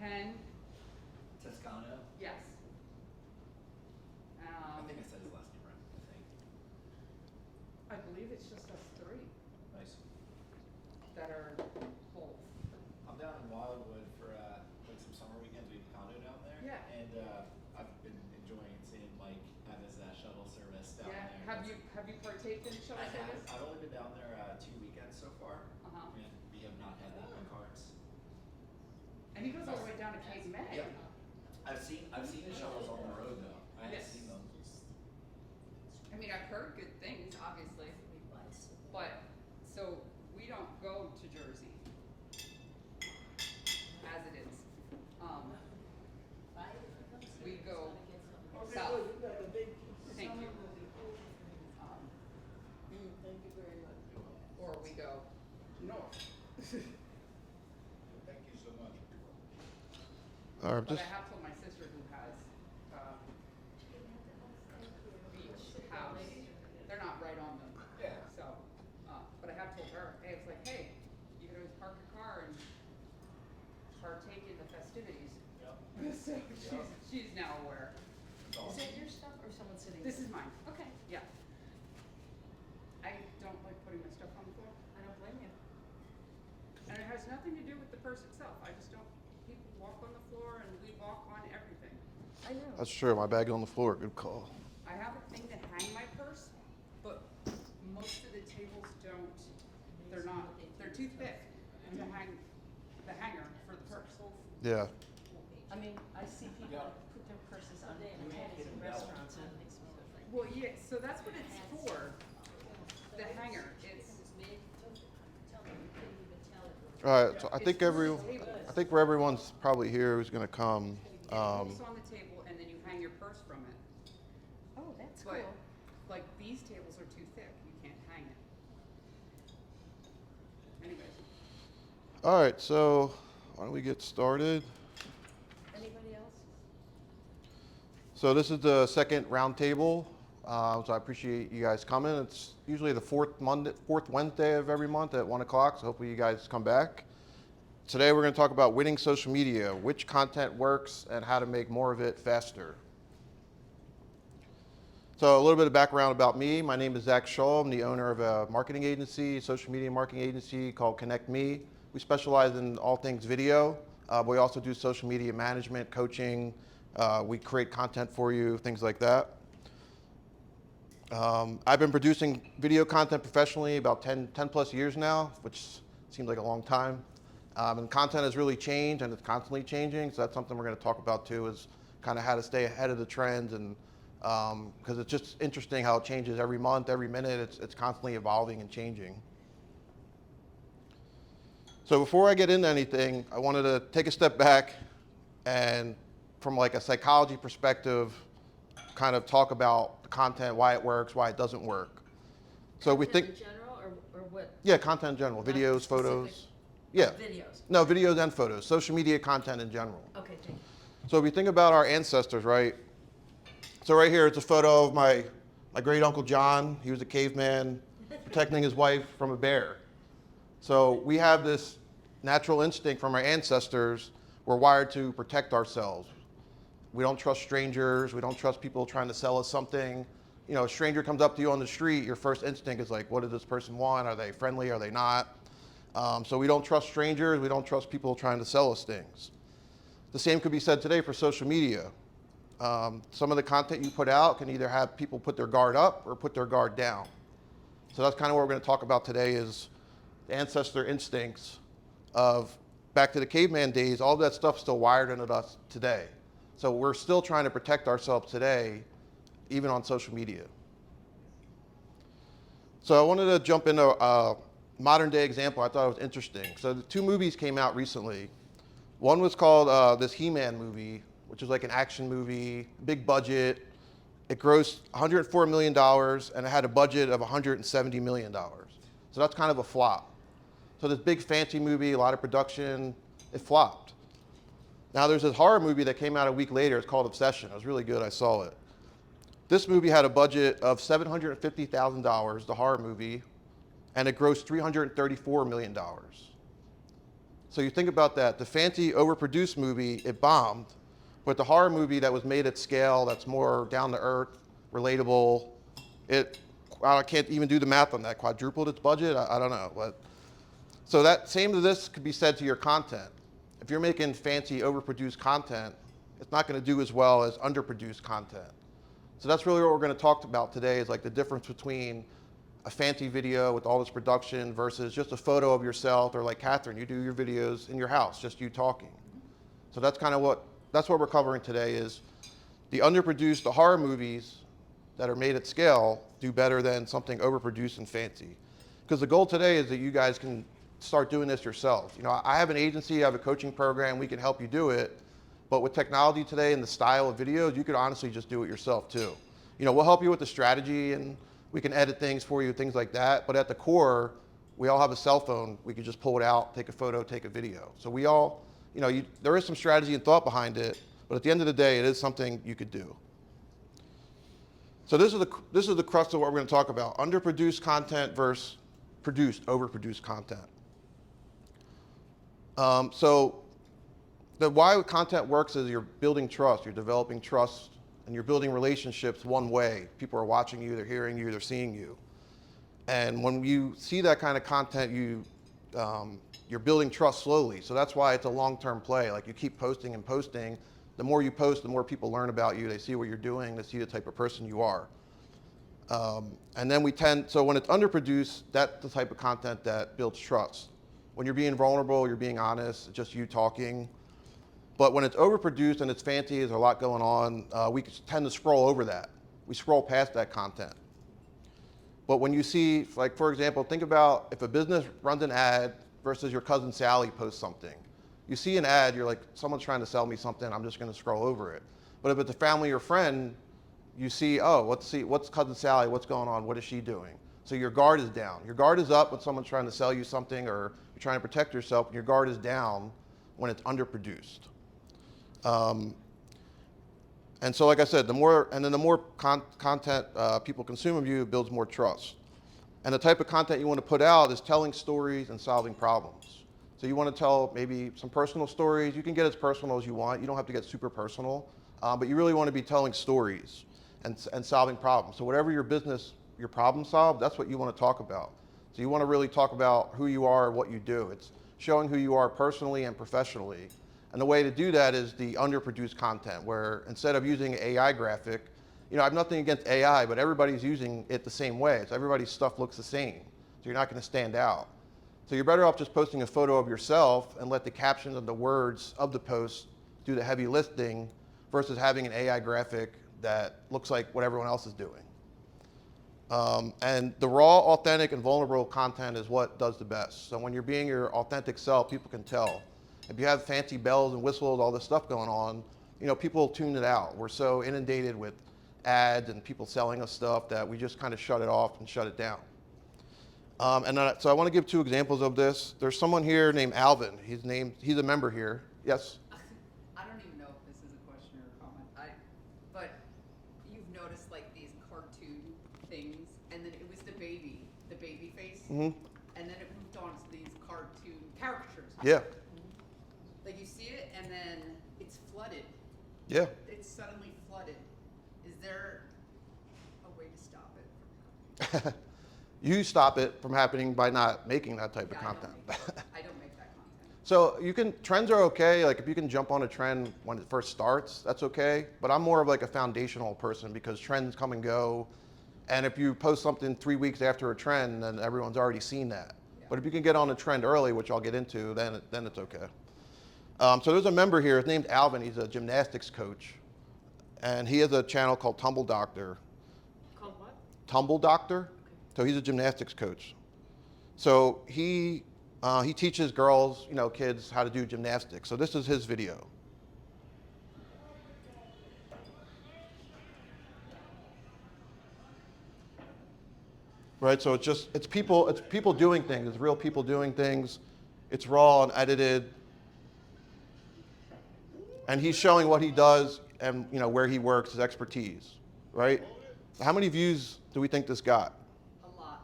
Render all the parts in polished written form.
Ken, Toscano? yes. I think I said his last name right, I think. I believe it's just us three Nice. that are whole. I'm down in Wildwood for like some summer weekends. We have a condo down there. Yeah. And I've been enjoying seeing Mike have his shuttle service down Yeah, there. have you partaked in shuttle I service? have. I've only been down there 2 weekends so far. Uh-huh. And we have not had that in the cards. And he goes all the way down to Cape May. Yep. I've seen the shuttles on the road though. I haven't Yes. seen them. I mean, I've heard good things, obviously, but, so, we don't go to Jersey, as it is. We go south. Thank you. Thank you very much. Or we go north. Thank you so much. All right, But just I have told my sister who has, beach house, they're not right on them. Yeah. So, but I have told her, hey, it's like, hey, you can always park your car and partake in the festivities. Yep. So she's now aware. Is that your stuff or someone sitting? This there? is mine. Okay. Yeah. I don't like putting my stuff on the floor. I don't blame you. And it has nothing to do with the purse itself. I just don't, people walk on the floor and we walk on everything. I know. that's true. My bag on the floor. Good call. I have a thing to hang my purse, but most of the tables don't, they're too thick to hang the hanger for the purse. Yeah. I mean, I see people Yeah. put their purses on panels in restaurants and. Well, yeah, so that's what it's for, the hanger. It's, All right. So I it's think for the tables. for everyone's probably here who's gonna come. It hooks on the table and then you hang your purse from it. Oh, that's cool. But, like, these tables are too thick, you can't hang it. Anyways, All right. So why don't we get started? Anybody else? So this is the second roundtable. So I appreciate you guys coming. It's usually the fourth Wednesday of every month at 1 o'clock. So hopefully you guys come back. Today we're going to talk about winning social media, which content works, and how to make more of it faster. So a little bit of background about me. My name is Zach Shaw. I'm the owner of a marketing agency, social media marketing agency called Connect Me. We specialize in all things video. But we also do social media management, coaching. We create content for you, things like that. I've been producing video content professionally about 10 plus years now, which seems like a long time. And content has really changed and it's constantly changing. So that's something we're going to talk about too, is kind of how to stay ahead of the trends. And because it's just interesting how it changes every month, every minute, it's constantly evolving and changing. So before I get into anything, I wanted to take a step back and from like a psychology perspective, kind of talk about the content, why it works, why it doesn't work. So we think, In general or what? yeah, content in general, Not videos, specific- photos. Yeah, Videos. no, videos and photos, social media content in general. Okay, thank you. So if we think about our ancestors, right? So right here, it's a photo of my great uncle John. He was a caveman protecting his wife from a bear. So we have this natural instinct from our ancestors. We're wired to protect ourselves. We don't trust strangers. We don't trust people trying to sell us something. You know, a stranger comes up to you on the street, your first instinct is like, what does this person want? Are they friendly? Are they not? So we don't trust strangers. We don't trust people trying to sell us things. The same could be said today for social media. Some of the content you put out can either have people put their guard up or put their guard down. So that's kind of what we're going to talk about today is the ancestor instincts of back to the caveman days. All that stuff's still wired into us today. So we're still trying to protect ourselves today, even on social media. So I wanted to jump into a modern day example. I thought it was interesting. So the two movies came out recently. One was called this He-Man movie, which is like an action movie, big budget. It grossed $104 million and it had a budget of $170 million. So that's kind of a flop. So this big fancy movie, a lot of production, it flopped. Now there's this horror movie that came out a week later. It's called Obsession. It was really good. I saw it. This movie had a budget of $750,000, the horror movie, and it grossed $334 million. So you think about that. The fancy, overproduced movie, it bombed. But the horror movie that was made at scale, that's more down to earth, relatable, I can't even do the math on that. Quadrupled its budget? I don't know. So that same to this could be said to your content. If you're making fancy, overproduced content, it's not going to do as well as underproduced content. So that's really what we're going to talk about today, is like the difference between a fancy video with all this production versus just a photo of yourself, or like Catherine, you do your videos in your house, just you talking. So that's kind of what we're covering today, is the underproduced, the horror movies that are made at scale do better than something overproduced and fancy. Because the goal today is that you guys can start doing this yourselves. You know, I have an agency, I have a coaching program, we can help you do it. But with technology today and the style of videos, you could honestly just do it yourself too. You know, we'll help you with the strategy and we can edit things for you, things like that. But at the core, we all have a cell phone. We can just pull it out, take a photo, take a video. So we all, you know, there is some strategy and thought behind it, but at the end of the day, it is something you could do. So this is the crux of what we're going to talk about: underproduced content versus overproduced content. So the why content works is you're building trust, you're developing trust, and you're building relationships one way. People are watching you, they're hearing you, they're seeing you. And when you see that kind of content, you're building trust slowly. So that's why it's a long-term play. Like, you keep posting and posting. The more you post, the more people learn about you. They see what you're doing. They see the type of person you are. And then so when it's underproduced, that's the type of content that builds trust. When you're being vulnerable, you're being honest, it's just you talking. But when it's overproduced and it's fancy, there's a lot going on, we tend to scroll over that. We scroll past that content. But when you see, like, for example, think about if a business runs an ad versus your cousin Sally posts something. You see an ad, you're like, someone's trying to sell me something, I'm just going to scroll over it. But if it's a family or friend, you see, oh, what's cousin Sally, what's going on, what is she doing? So your guard is down. Your guard is up when someone's trying to sell you something, or you're trying to protect yourself, and your guard is down when it's underproduced. And so, like I said, the more content people consume of you, it builds more trust. And the type of content you want to put out is telling stories and solving problems. So you want to tell maybe some personal stories. You can get as personal as you want. You don't have to get super personal, but you really want to be telling stories and solving problems. So whatever your problem solve, that's what you want to talk about. So you want to really talk about who you are, what you do. It's showing who you are personally and professionally. And the way to do that is the underproduced content, where instead of using AI graphic, you know, I have nothing against AI, but everybody's using it the same way. So everybody's stuff looks the same. So you're not going to stand out. So you're better off just posting a photo of yourself and let the captions and the words of the post do the heavy lifting, versus having an AI graphic that looks like what everyone else is doing. And the raw, authentic, and vulnerable content is what does the best. So when you're being your authentic self, people can tell. If you have fancy bells and whistles, all this stuff going on, you know, people tune it out. We're so inundated with ads and people selling us stuff that we just kind of shut it off and shut it down. So I want to give 2 examples of this. There's someone here named Alvin. He's a member here. Yes? I don't even know if this is a question or a comment. But you've noticed like these cartoon things, and then it was the baby face, Mm-hmm. and then it moved on to these cartoon caricatures. Yeah. Like you see it, and then it's flooded. Yeah. It's suddenly flooded. Is there a way to stop it from happening? You stop it from happening by not making that type of Yeah, content. I don't make that content. So trends are okay. Like, if you can jump on a trend when it first starts, that's okay. But I'm more of like a foundational person, because trends come and go. And if you post something 3 weeks after a trend, then everyone's already seen that. Yeah. But if you can get on a trend early, which I'll get into, then it's okay. So there's a member here, his name's Alvin. He's a gymnastics coach. And he has a channel called Tumble Doctor. Called what? Tumble Doctor. So he's a gymnastics coach. So he teaches girls, you know, kids, how to do gymnastics. So this is his video. Right, so it's people doing things. It's real people doing things. It's raw and edited. And he's showing what he does and, you know, where he works, his expertise, right? How many views do we think this got? A lot.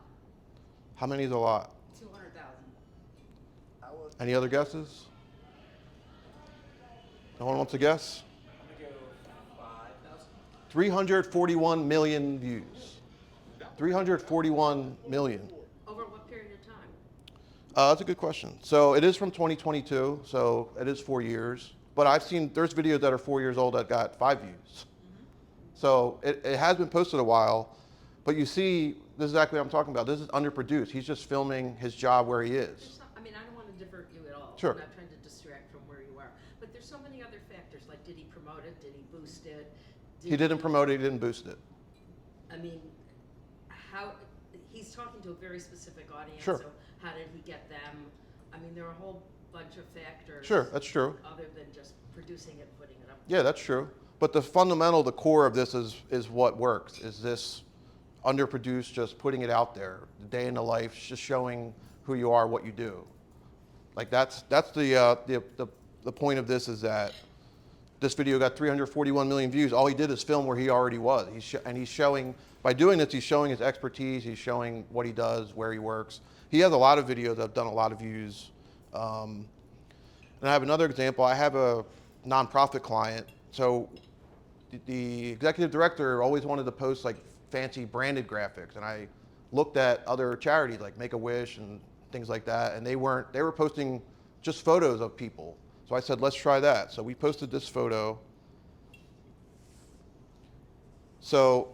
How many is a lot? 200,000. I would Any other guesses? No one wants to guess? I'm gonna go 5,000. 341 million views. 341 million. Over what period of time? That's a good question. So it is from 2022, so it is 4 years. But I've seen, there's videos that are 4 years old that got 5 views. So it has been posted a while, but you see, this is exactly what I'm talking about. This is underproduced. He's just filming his job where he is. I mean, I don't want to divert you at all. Sure. I'm not trying to distract from where you are. But there's so many other factors, like did he promote it? Did he boost it? He didn't promote it, he didn't boost it. I mean, how, he's talking to a very specific audience. Sure. So how did he get them? I mean, there are a whole bunch of factors. Sure, that's true. Other than just producing it, putting it up. Yeah, that's true. But the fundamental, the core of this is what works. Is this underproduced, just putting it out there, the day in the life, just showing who you are, what you do. Like that's the point of this, is that this video got 341 million views. All he did is film where he already was. He's showing, by doing this, he's showing his expertise. He's showing what he does, where he works. He has a lot of videos that have done a lot of views. And I have another example. I have a nonprofit client. So the executive director always wanted to post like fancy branded graphics, and I looked at other charities like Make-A-Wish and things like that, and they were posting just photos of people. So I said, let's try that. So we posted this photo. So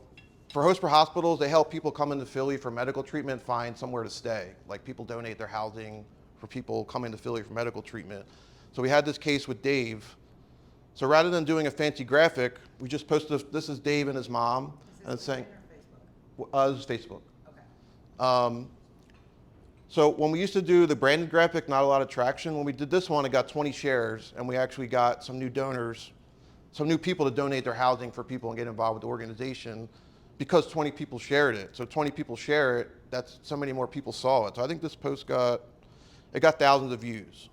for Host for Hospitals, they help people come into Philly for medical treatment find somewhere to stay. Like people donate their housing for people coming to Philly for medical treatment. So we had this case with Dave. So rather than doing a fancy graphic, we just posted, this is Dave and his mom. And it's saying, this is Facebook. Okay. So when we used to do the branded graphic, not a lot of traction. When we did this one, it got 20 shares, and we actually got some new donors, some new people to donate their housing for people and get involved with the organization because 20 people shared it. So 20 people share it, that's so many more people saw it. So I think this post got thousands of views.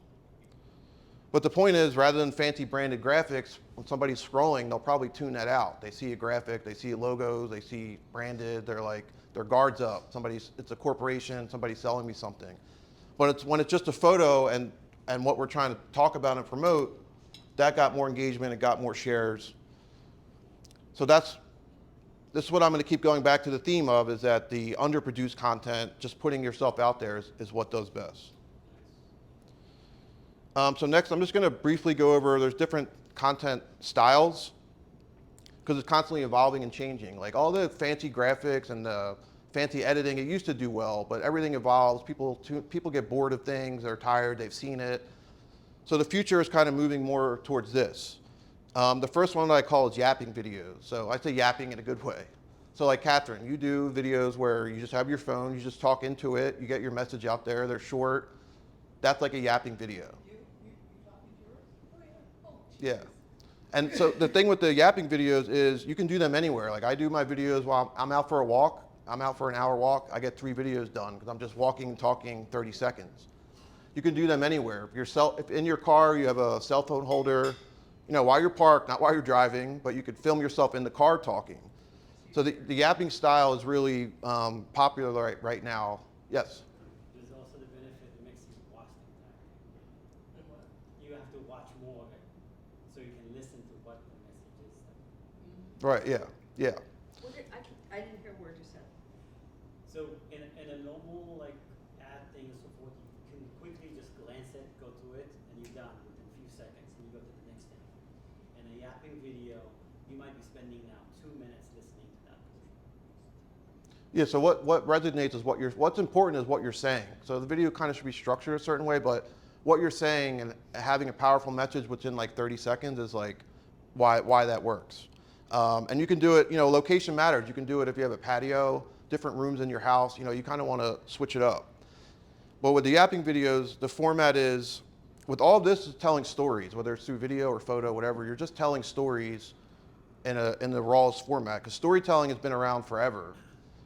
But the point is, rather than fancy branded graphics, when somebody's scrolling, they'll probably tune that out. They see a graphic, they see logos, they see branded, they're like, their guard's up. It's a corporation, somebody's selling me something. But when it's just a photo and what we're trying to talk about and promote, that got more engagement, it got more shares. So this is what I'm going to keep going back to the theme of, is that the underproduced content, just putting yourself out there is what does best. So next, I'm just going to briefly go over, there's different content styles, because it's constantly evolving and changing. Like all the fancy graphics and the fancy editing, it used to do well, but everything evolves. People get bored of things, they're tired, they've seen it. So the future is kind of moving more towards this. The first one that I call is yapping videos. So I say yapping in a good way. So like Catherine, you do videos where you just have your phone, you just talk into it, you get your message out there, they're short. That's like a yapping video. Yeah. And so the thing with the yapping videos is you can do them anywhere. Like I do my videos while I'm out for a walk. I'm out for an hour walk. I get 3 videos done because I'm just walking and talking 30 seconds. You can do them anywhere. If in your car you have a cell phone holder, while you're parked, not while you're driving, but you could film yourself in the car talking. So the yapping style is really popular right now. Yes? There's also the benefit it makes you watch the entire. You have to watch more of it, so you can listen to what the message is. Right, yeah. I didn't hear a word you said. So in a normal like ad thing and so forth, you can quickly just glance at, go to it, and you're done within a few seconds, and you go to the next thing. In a yapping video, you might be spending now 2 minutes listening to that. Yeah, so what resonates is what's important is what you're saying. So the video kind of should be structured a certain way, but what you're saying and having a powerful message within like 30 seconds is like why that works. And you can do it, location matters. You can do it if you have a patio, different rooms in your house, you kind of want to switch it up. But with the yapping videos, the format is, with all of this is telling stories, whether it's through video or photo, whatever, you're just telling stories in the rawest format, because storytelling has been around forever.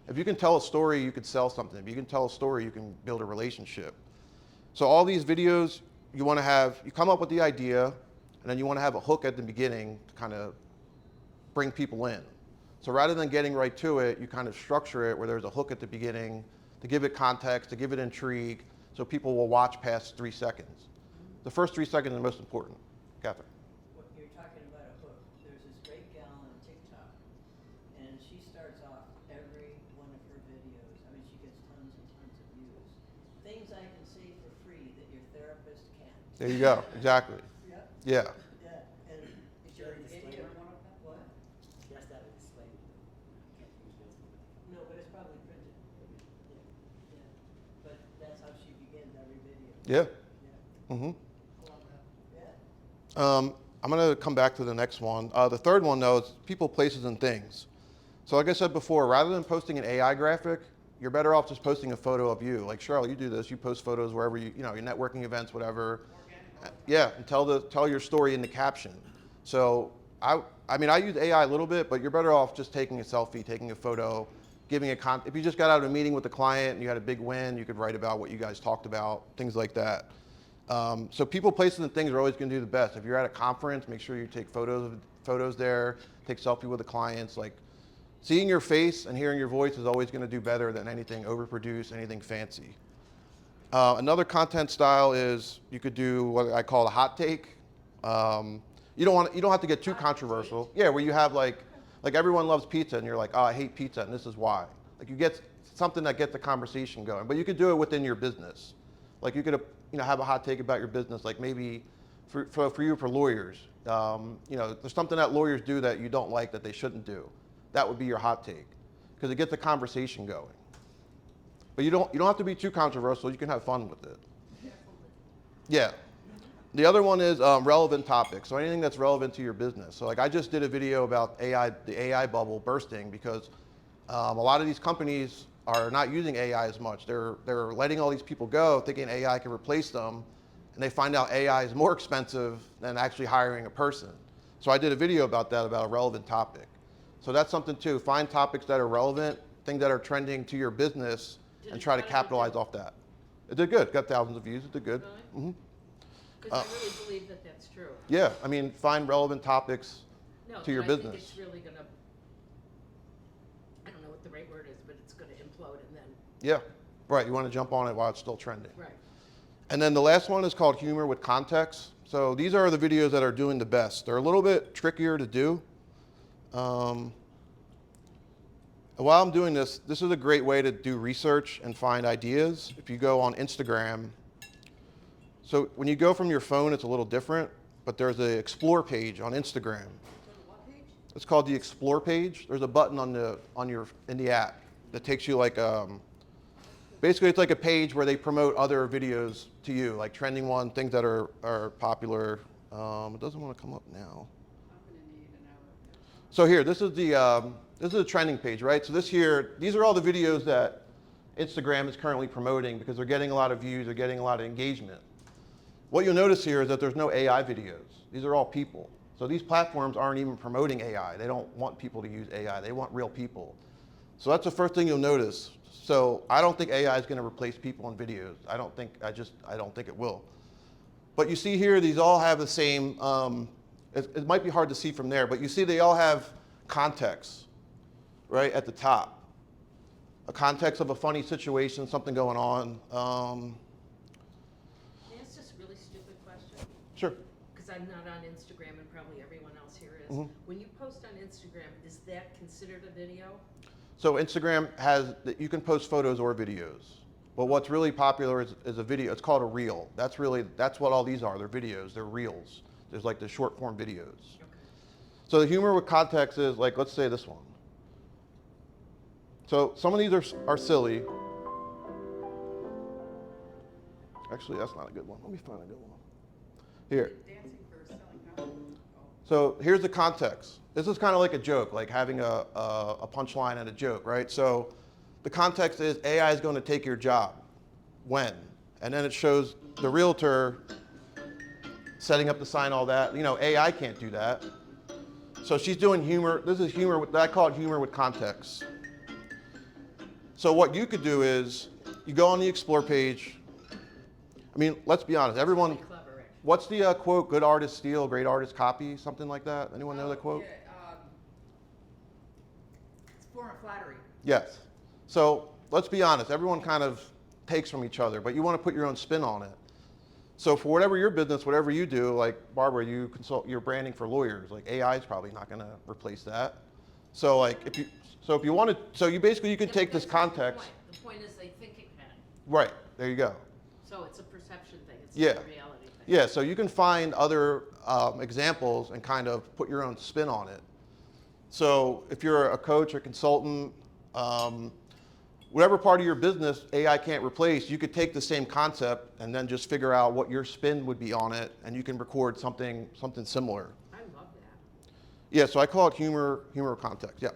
If you can tell a story, you could sell something. If you can tell a story, you can build a relationship. So all these videos, you come up with the idea, and then you want to have a hook at the beginning to kind of bring people in. So rather than getting right to it, you kind of structure it where there's a hook at the beginning to give it context, to give it intrigue, so people will watch past 3 seconds. The first 3 seconds are the most important. Catherine. What you're talking about a hook. There's this great gal on TikTok, and she starts off every one of her videos. I mean, she gets tons and tons of views. Things I can say for free that your therapist can't. There you go. Exactly. Yep. Yeah. Yeah. And Is your Sure, video disclaimer. one of them? what? She has to have a disclaimer. Can't use this. No, but it's probably printed. Yeah. But that's how she begins every video. Yeah. Yeah. Mm-hmm. I love that. Yeah. I'm going to come back to the next one. The third one, though, is people, places, and things. So like I said before, rather than posting an AI graphic, you're better off just posting a photo of you. Like, Cheryl, you do this. You post photos wherever you know, your networking events, whatever. Yeah, and tell your story in the caption. So I mean, I use AI a little bit, but you're better off just taking a selfie, taking a photo, giving a if you just got out of a meeting with a client and you had a big win, you could write about what you guys talked about, things like that. So people, places, and things are always going to do the best. If you're at a conference, make sure you take photos there, take selfie with the clients. Like, seeing your face and hearing your voice is always going to do better than anything overproduced, anything fancy. Another content style is you could do what I call a hot take. You don't have to get too controversial. Yeah, where you have like everyone loves pizza and you're like, oh, I hate pizza and this is why. Like, you get something that gets the conversation going, but you could do it within your business. Like, you could have a hot take about your business, like maybe for lawyers. There's something that lawyers do that you don't like that they shouldn't do. That would be your hot take, because it gets the conversation going. But you don't have to be too controversial. You can have fun with it. Yeah. The other one is relevant topics. So anything that's relevant to your business. So like, I just did a video about the AI bubble bursting, because a lot of these companies are not using AI as much. They're letting all these people go, thinking AI can replace them, and they find out AI is more expensive than actually hiring a person. So I did a video about that, about a relevant topic. So that's something too. Find topics that are relevant, things that are trending to your business, and try to capitalize off that. It did good. Got thousands of views. It did good. Really? Mm-hmm. Because I really believe that that's true. Yeah, I mean, find relevant topics No, to your but I business. think it's really gonna, I don't know what the right word is, but it's gonna implode and then, Yeah, right. You want to jump on it while it's still trending. right. And then the last one is called humor with context. So these are the videos that are doing the best. They're a little bit trickier to do. While I'm doing this is a great way to do research and find ideas. If you go on Instagram, so when you go from your phone, it's a little different, but there's an Explore page on Instagram. What page? It's called the Explore page. There's a button in the app that takes you like, basically it's like a page where they promote other videos to you, like trending one, things that are popular. It doesn't want to come up now. I'm gonna need an hour. So here, this is the trending page, right? So these are all the videos that Instagram is currently promoting, because they're getting a lot of views, they're getting a lot of engagement. What you'll notice here is that there's no AI videos. These are all people. So these platforms aren't even promoting AI. They don't want people to use AI. They want real people. So that's the first thing you'll notice. So I don't think AI is going to replace people in videos. I don't think it will. But you see here, these all have the same, it might be hard to see from there, but you see they all have context, right, at the top. A context of a funny situation, something going on. Can I ask just a really stupid question? Sure. Because I'm not on Instagram and probably everyone else here is. Mhm. When you post on Instagram, is that considered a video? So Instagram has, you can post photos or videos. But what's really popular is a video. It's called a reel. That's what all these are. They're videos. They're reels. There's like the short form videos. Okay. So the humor with context is like, let's say this one. So some of these are silly. Actually, that's not a good one. Let me find a good one. Here. Dancing for selling houses. So here's the context. This is kind of like a joke, like having a punchline and a joke, right? So the context is AI is going to take your job. When? And then it shows the realtor setting up the sign, all that. AI can't do that. So she's doing humor. This is humor. I call it humor with context. So what you could do is you go on the Explore page. I mean, let's be honest. Everyone. Really clever, actually. What's the quote? Good artists steal, great artists copy, something like that. Anyone know that quote? Yeah, it's a form of flattery. Yes. So let's be honest. Everyone kind of takes from each other, but you want to put your own spin on it. So for whatever your business, whatever you do, like Barbara, you consult your branding for lawyers. Like AI is probably not going to replace that. So like if you wanted, so you basically you can Yeah, take but this that's not the context. point. The point is they think it can. Right, there you go. So it's a perception thing, it's Yeah. not a reality thing. Yeah, so you can find other examples and kind of put your own spin on it. So if you're a coach or consultant, whatever part of your business AI can't replace, you could take the same concept and then just figure out what your spin would be on it, and you can record something similar. I love that. Yeah, so I call it humor context. Yeah.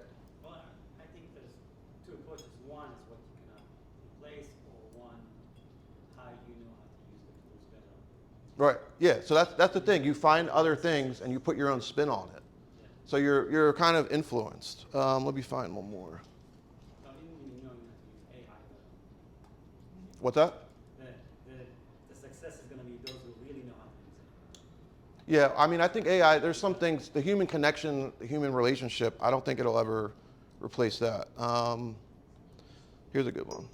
Well, I think there's two approaches. One is what you cannot replace, or one, how you know how to use the tools better. Right. Yeah. So that's the thing. You find other things and you put your own spin on it. Yeah. So you're kind of influenced. Let me find one more. So even knowing how to use AI, but What's that? the success is going to be those who really know how to use it. Yeah. I mean, I think AI. There's some things. The human connection, the human relationship. I don't think it'll ever replace that. Here's a good one.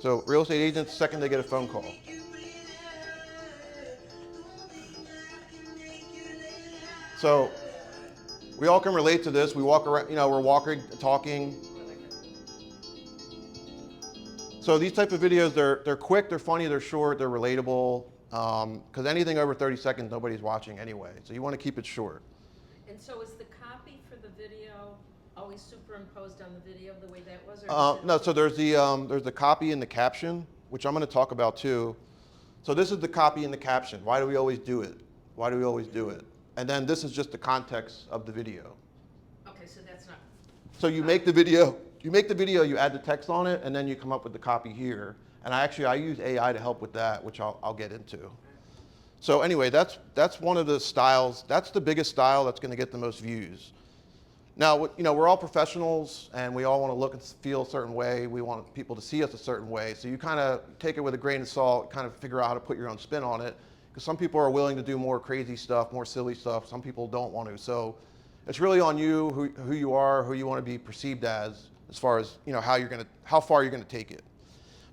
So real estate agents, second they get a phone call. So we all can relate to this. We walk around, we're walking, talking. So these type of videos, they're quick, they're funny, they're short, they're relatable. Because anything over 30 seconds, nobody's watching anyway. So you want to keep it short. And so is the copy for the video always superimposed on the video the way that was? Or is it- No, so there's the copy and the caption, which I'm going to talk about too. So this is the copy and the caption. Why do we always do it? Why do we always do it? And then this is just the context of the video. Okay, so that's not, So you make the video, you add the text on it, and then you come up with the copy here. And I use AI to help with that, which I'll get into. So anyway, that's one of the styles. That's the biggest style that's going to get the most views. Now, we're all professionals, and we all want to look and feel a certain way. We want people to see us a certain way. So you kind of take it with a grain of salt, kind of figure out how to put your own spin on it. Because some people are willing to do more crazy stuff, more silly stuff. Some people don't want to. So it's really on you, who you are, who you want to be perceived as far as how far you're gonna take it.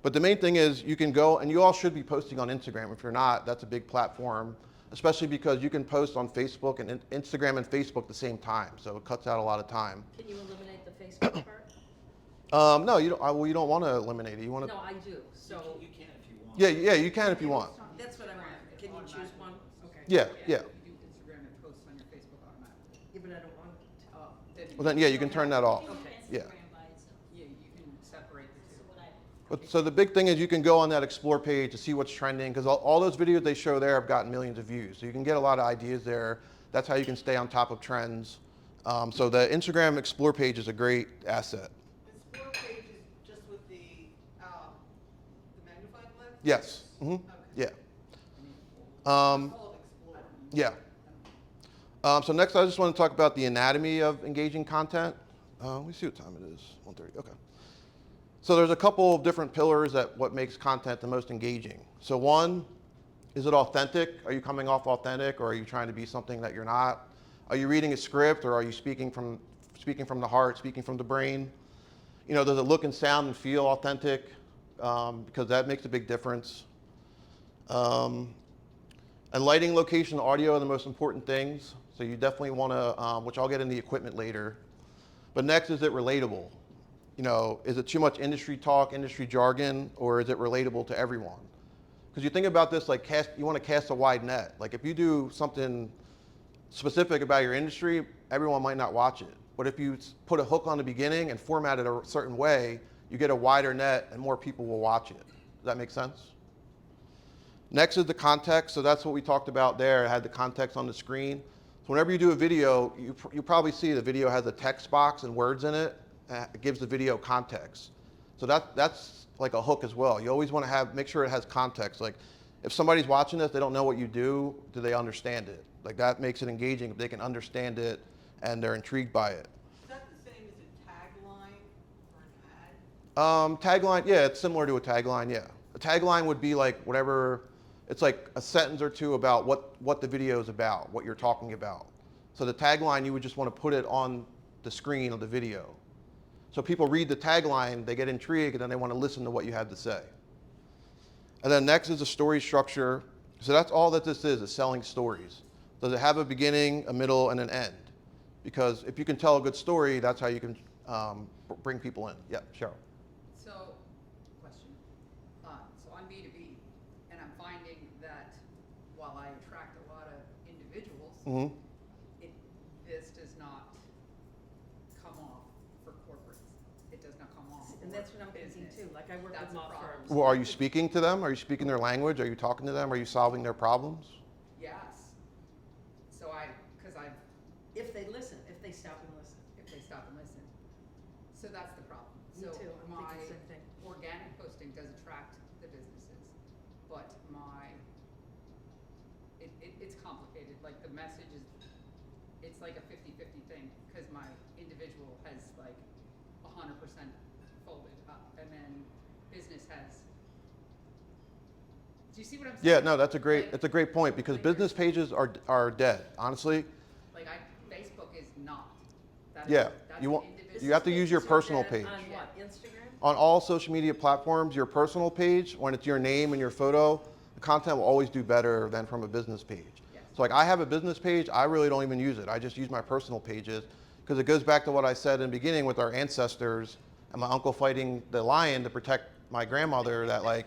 But the main thing is you can go, and you all should be posting on Instagram. If you're not, that's a big platform, especially because you can post on Facebook and Instagram and Facebook at the same time. So it cuts out a lot of time. can you eliminate the Facebook part? No, you don't. You don't want to eliminate it. You want to. No, I do, so, You can if you want. Yeah, you can if you want. that's what I want. Can you choose one? Okay. Yeah. You do Instagram and post on your Facebook automatically. Yeah, but I don't want it. Oh, then Well, then you can turn that off. Okay. Yeah. Yeah, you can separate the two. But, so the big thing is you can go on that explore page to see what's trending, because all those videos they show there have gotten millions of views. So you can get a lot of ideas there. That's how you can stay on top of trends. So the Instagram explore page is a great asset. Explore page is just with the magnifying glass? Yes. Hmm. Okay. Yeah. Call it Explore. Yeah. So next, I just want to talk about the anatomy of engaging content. Let me see what time it is. 1:30. Okay. So there's a couple of different pillars that what makes content the most engaging. So one, is it authentic? Are you coming off authentic, or are you trying to be something that you're not? Are you reading a script, or are you speaking from the heart, speaking from the brain? Does it look and sound and feel authentic? Because that makes a big difference. And lighting, location, audio are the most important things. So you definitely want to, which I'll get into the equipment later. But next, is it relatable? Is it too much industry talk, industry jargon, or is it relatable to everyone? Because you think about this like you want to cast a wide net. Like if you do something specific about your industry, everyone might not watch it. But if you put a hook on the beginning and format it a certain way, you get a wider net and more people will watch it. Does that make sense? Next is the context. So that's what we talked about there. It had the context on the screen. So whenever you do a video, you probably see the video has a text box and words in it. It gives the video context. So that's like a hook as well. You always want to make sure it has context. Like if somebody's watching this, they don't know what you do they understand it? Like that makes it engaging if they can understand it and they're intrigued by it. Is that the same as a tagline for an ad? Tagline, yeah, it's similar to a tagline, yeah. A tagline would be like whatever, it's like a sentence or two about what the video is about, what you're talking about. So the tagline, you would just want to put it on the screen of the video. So people read the tagline, they get intrigued, and then they want to listen to what you have to say. And then next is the story structure. So that's all that this is selling stories. Does it have a beginning, a middle, and an end? Because if you can tell a good story, that's how you can bring people in. Yeah, Cheryl. So, question. So I'm B2B, and I'm finding that while I attract a lot of individuals, Mm-hmm. this does not come off for corporates. It does not come off And for that's what I'm thinking business. too, like I work That's with a law problem. firms. Well, are you speaking to them? Are you speaking their language? Are you talking to them? Are you solving their problems? Yes. So because If they listen, if they stop and listen. if they stop and listen. So that's the problem. Me So too, I'm my thinking the same thing. organic posting does attract the businesses, but it's complicated. Like the message is, it's like a 50-50 thing, because my individual has like 100% folded up, and then business has. Do you see what I'm saying? Yeah, no, that's a great Like- point because business pages are dead. Honestly, Like Facebook is not. That is- yeah. that's You an want individual. you have to use your Businesses are personal dead page. On what, Instagram? On all social media platforms, your personal page, when it's your name and your photo, the content will always do better than from a business page. Yes. So like I have a business page, I really don't even use it. I just use my personal pages because it goes back to what I said in the beginning with our ancestors and my uncle fighting the lion to protect my grandmother, that like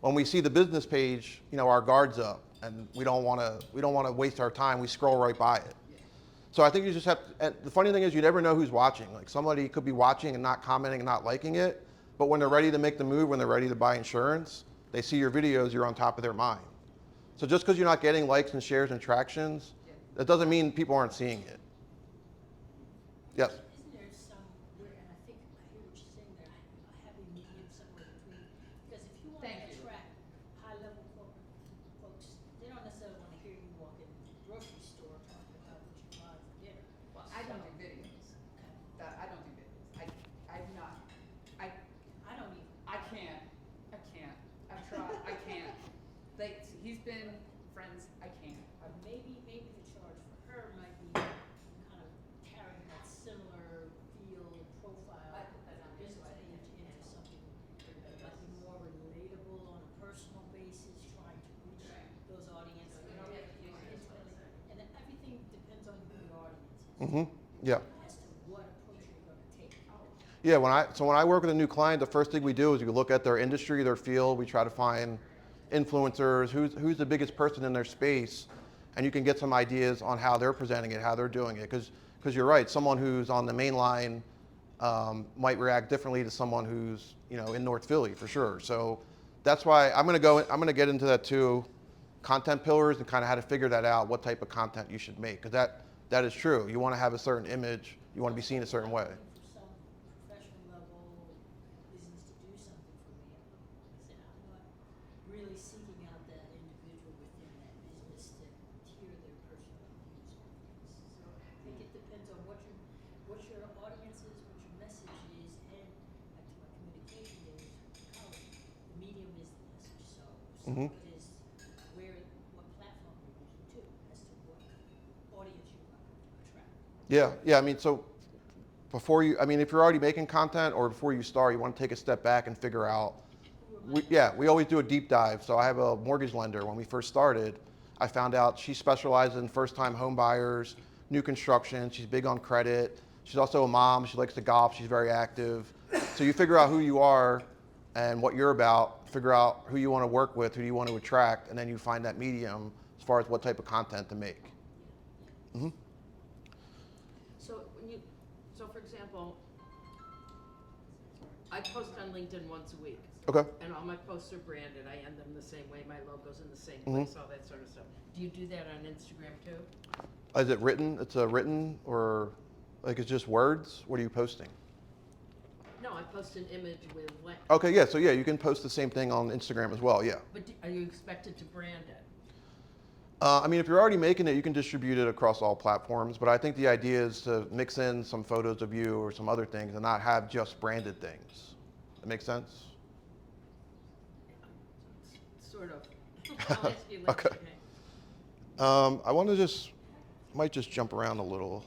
when we see the business page, you know, our guard's up and we don't want to waste our time. We scroll right by it. So I think you just have to, and the funny thing is you never know who's watching. Like somebody could be watching and not commenting and not liking it, but when they're ready to make the move, when they're ready to buy insurance, they see your videos, you're on top of their mind. So just because you're not getting likes and shares and tractions, that doesn't mean people aren't seeing it. Yes. Isn't there somewhere, and I think I hear what you're saying there, a happy medium somewhere between, because if you want Thank to you. attract high-level corporate folks, they don't necessarily want to hear you walk in the grocery store talking about what you buy for dinner. Well, I don't do So- videos. Okay. I don't do videos. I'm not. I don't even. I can't. I've tried. I can't. He's been friends. I can't. Maybe the charge for her might be kind of carrying that similar feel profile I put that on business his page into something that might be more relatable on a personal basis, trying to reach those audiences. And then everything depends on who the audience is, Mm-hmm. Yeah. as to what approach you're gonna take. Yeah, when I work with a new client, the first thing we do is we look at their industry, their field. We try to find influencers, who's the biggest person in their space, and you can get some ideas on how they're presenting it, how they're doing it. Because you're right, someone who's on the main line might react differently to someone who's in North Philly for sure. So that's why I'm gonna get into that too, content pillars and kind of how to figure that out, what type of content you should make, because that is true. You want to have a certain image, you want to be seen a certain way. For some professional level business to do something for me, I said, I'm not really seeking out that individual within that business to hear their personal views on things. So I think it depends on what your audience is, what your message is, and back to my communication days, the medium is the message. So Mhm. it is what platform you're using too, as to what audience you want to attract. Yeah. I mean, so if you're already making content or before you start, you want to take a step back and figure out. We always do a deep dive. So I have a mortgage lender. When we first started, I found out she specializes in first-time home buyers, new construction. She's big on credit. She's also a mom. She likes to golf. She's very active. So you figure out who you are and what you're about, figure out who you want to work with, who you want to attract, and then you find that medium as far as what type of content to make. Hmm. So for example, I post on LinkedIn once a week, Okay. and all my posts are branded. I end them the same way, my logo's in the same Mhm. place, all that sort of stuff. Do you do that on Instagram too? Is it written? It's a written or like it's just words? What are you posting? No, I post an image with link. Okay, yeah. So yeah, you can post the same thing on Instagram as well. Yeah. But are you expected to brand it? I mean, if you're already making it, you can distribute it across all platforms. But I think the idea is to mix in some photos of you or some other things and not have just branded things. That makes sense? Sort of. I'll ask you later. Okay. I want to might just jump around a little.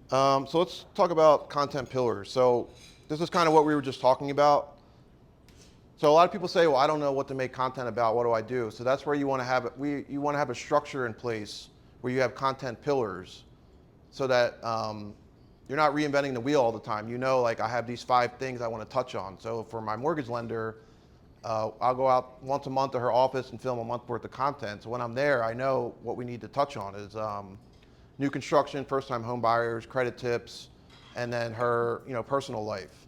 So let's talk about content pillars. So this is kind of what we were just talking about. So a lot of people say, well, I don't know what to make content about. What do I do? So that's where you want to have it. You want to have a structure in place where you have content pillars, so that you're not reinventing the wheel all the time. You know, like I have these 5 things I want to touch on. So for my mortgage lender, I'll go out once a month to her office and film a month worth of content. So when I'm there, I know what we need to touch on is new construction, first-time home buyers, credit tips, and then her, personal life.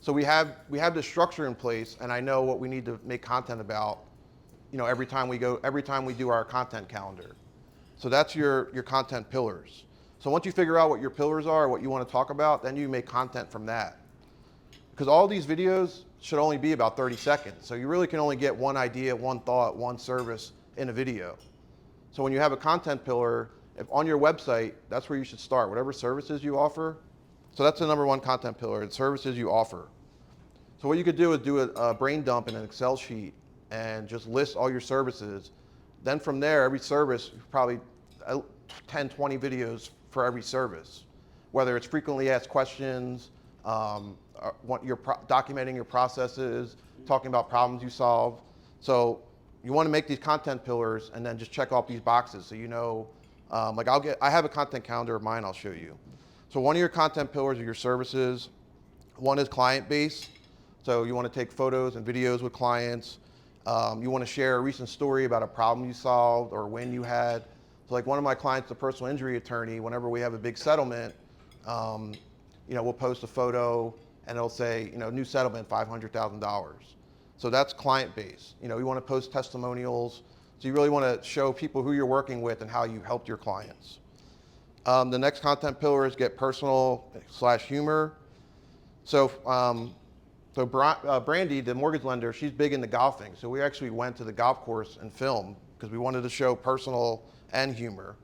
So we have this structure in place, and I know what we need to make content about, every time we do our content calendar. So that's your content pillars. So once you figure out what your pillars are, what you want to talk about, then you make content from that. Because all these videos should only be about 30 seconds. So you really can only get one idea, one thought, one service in a video. So when you have a content pillar, if on your website, that's where you should start. Whatever services you offer. So that's the number 1 content pillar, it's services you offer. So what you could do is do a brain dump in an Excel sheet and just list all your services. Then from there, every service, probably 10, 20 videos for every service. Whether it's frequently asked questions, documenting your processes, talking about problems you solve. So you want to make these content pillars and then just check off these boxes. So I have a content calendar of mine I'll show you. So one of your content pillars are your services. One is client base. So you want to take photos and videos with clients. You want to share a recent story about a problem you solved or win you had. So like one of my clients, the personal injury attorney, whenever we have a big settlement, we'll post a photo and it'll say, new settlement, $500,000. So that's client base. You want to post testimonials. So you really want to show people who you're working with and how you helped your clients. The next content pillar is get personal/humor. So Brandy, the mortgage lender, she's big into golfing. So we actually went to the golf course and filmed because we wanted to show personal and humor.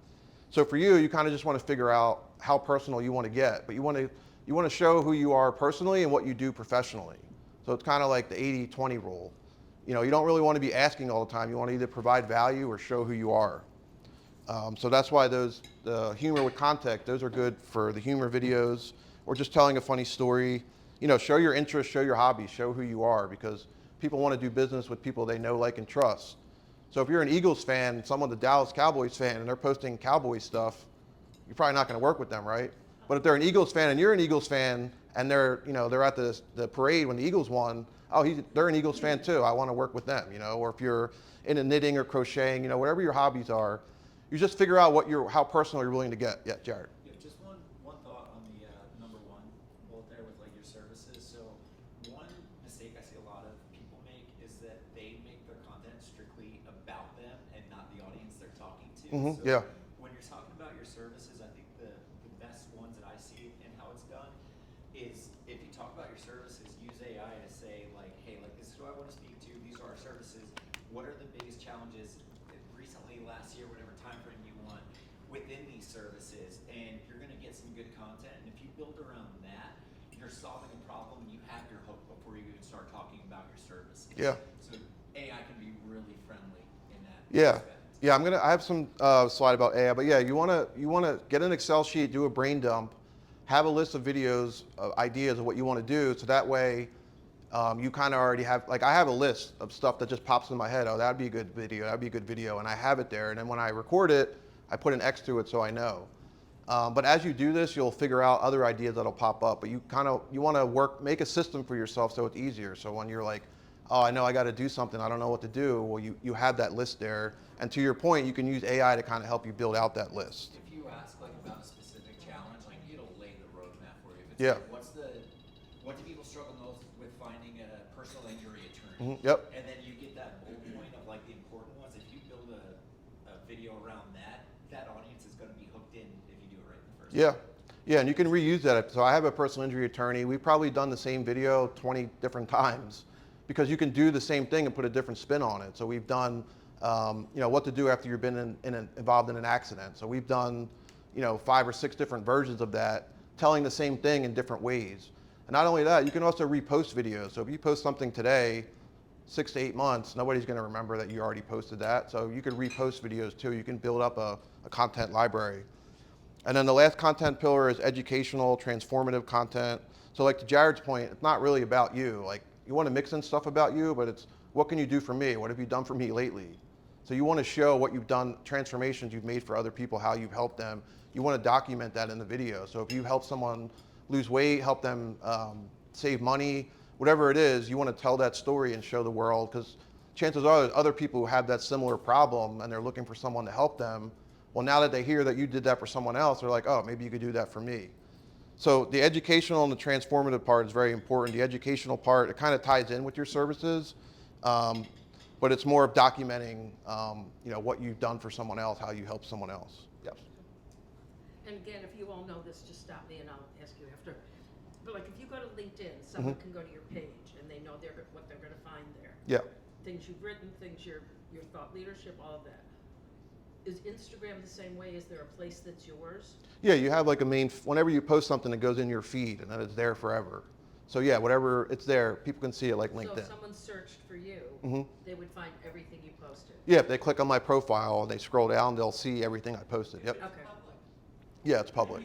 So for you, you kind of just want to figure out how personal you want to get, but you want to show who you are personally and what you do professionally. So it's kind of like the 80-20 rule. You don't really want to be asking all the time. You want to either provide value or show who you are. So that's why the humor with context, those are good for the humor videos or just telling a funny story. Show your interests, show your hobbies, show who you are, because people want to do business with people they know, like, and trust. So if you're an Eagles fan, someone's a Dallas Cowboys fan, and they're posting Cowboys stuff, you're probably not going to work with them, right? But if they're an Eagles fan and you're an Eagles fan, and they're at the parade when the Eagles won, they're an Eagles fan too. I want to work with them, Or if you're into knitting or crocheting, whatever your hobbies are, you just figure out how personal you're willing to get. Yeah, Jared. Yeah, just one thought on the number 1 bullet there with like your services. So one mistake I see a lot of people make is that they make their content strictly about them and not the audience they're talking to. Mm-hmm, So yeah. when you're talking about your services, I think the best ones that I see and how it's done is if you talk about your services, use AI to say like, hey, like this is who I want to speak to. These are our services. What are the biggest challenges recently, last year, whatever time frame you want within these services, and you're going to get some good content. And if you build around that, you're solving a problem. You have your hook before you even start talking about your services. Yeah. So AI can be really friendly in that Yeah. aspect. Yeah, I have some slide about AI, but yeah, you want to get an Excel sheet, do a brain dump, have a list of videos, ideas of what you want to do, so that way you kind of already have, like I have a list of stuff that just pops in my head. Oh, that'd be a good video, and I have it there. And then when I record it, I put an X to it so I know. But as you do this, you'll figure out other ideas that'll pop up. But you want to make a system for yourself so it's easier. So when you're like, oh, I know I got to do something, I don't know what to do. Well, you have that list there. And to your point, you can use AI to kind of help you build out that list. If you ask like about a specific challenge, like it'll lay the roadmap for you. If it's Yeah. like, what do people struggle most with finding a personal injury attorney? Mm-hmm. Yep. And then you get that bullet point of like the important ones. If you build a video around that audience is going to be hooked in if you do it right in the first Yeah. time. Yeah, and you can reuse that. So I have a personal injury attorney. We've probably done the same video 20 different times because you can do the same thing and put a different spin on it. So we've done, what to do after you've been involved in an accident. So we've done, 5 or 6 different versions of that, telling the same thing in different ways. And not only that, you can also repost videos. So if you post something today, 6 to 8 months, nobody's going to remember that you already posted that. So you could repost videos too. You can build up a content library. And then the last content pillar is educational, transformative content. So like to Jared's point, it's not really about you. Like you want to mix in stuff about you, but it's what can you do for me? What have you done for me lately? So you want to show what you've done, transformations you've made for other people, how you've helped them. You want to document that in the video. So if you help someone lose weight, help them save money, whatever it is, you want to tell that story and show the world, because chances are there's other people who have that similar problem and they're looking for someone to help them. Well, now that they hear that you did that for someone else, they're like, oh, maybe you could do that for me. So the educational and the transformative part is very important. The educational part, it kind of ties in with your services, but it's more of documenting, what you've done for someone else, how you help someone else. Yes. And again, if you all know this, just stop me and I'll ask you after. But like if you go to LinkedIn, someone can go to your page and they know what they're gonna find there. Yeah. Things you've written, things your thought leadership, all of that. Is Instagram the same way? Is there a place that's yours? Yeah, you have like a main, whenever you post something, it goes in your feed and then it's there forever. So yeah, whatever, it's there, people can see it like So LinkedIn. if someone searched for you, they would find everything you posted. Yeah, if they click on my profile and they scroll down, they'll see everything I posted. Yep. Okay. Yeah, it's public.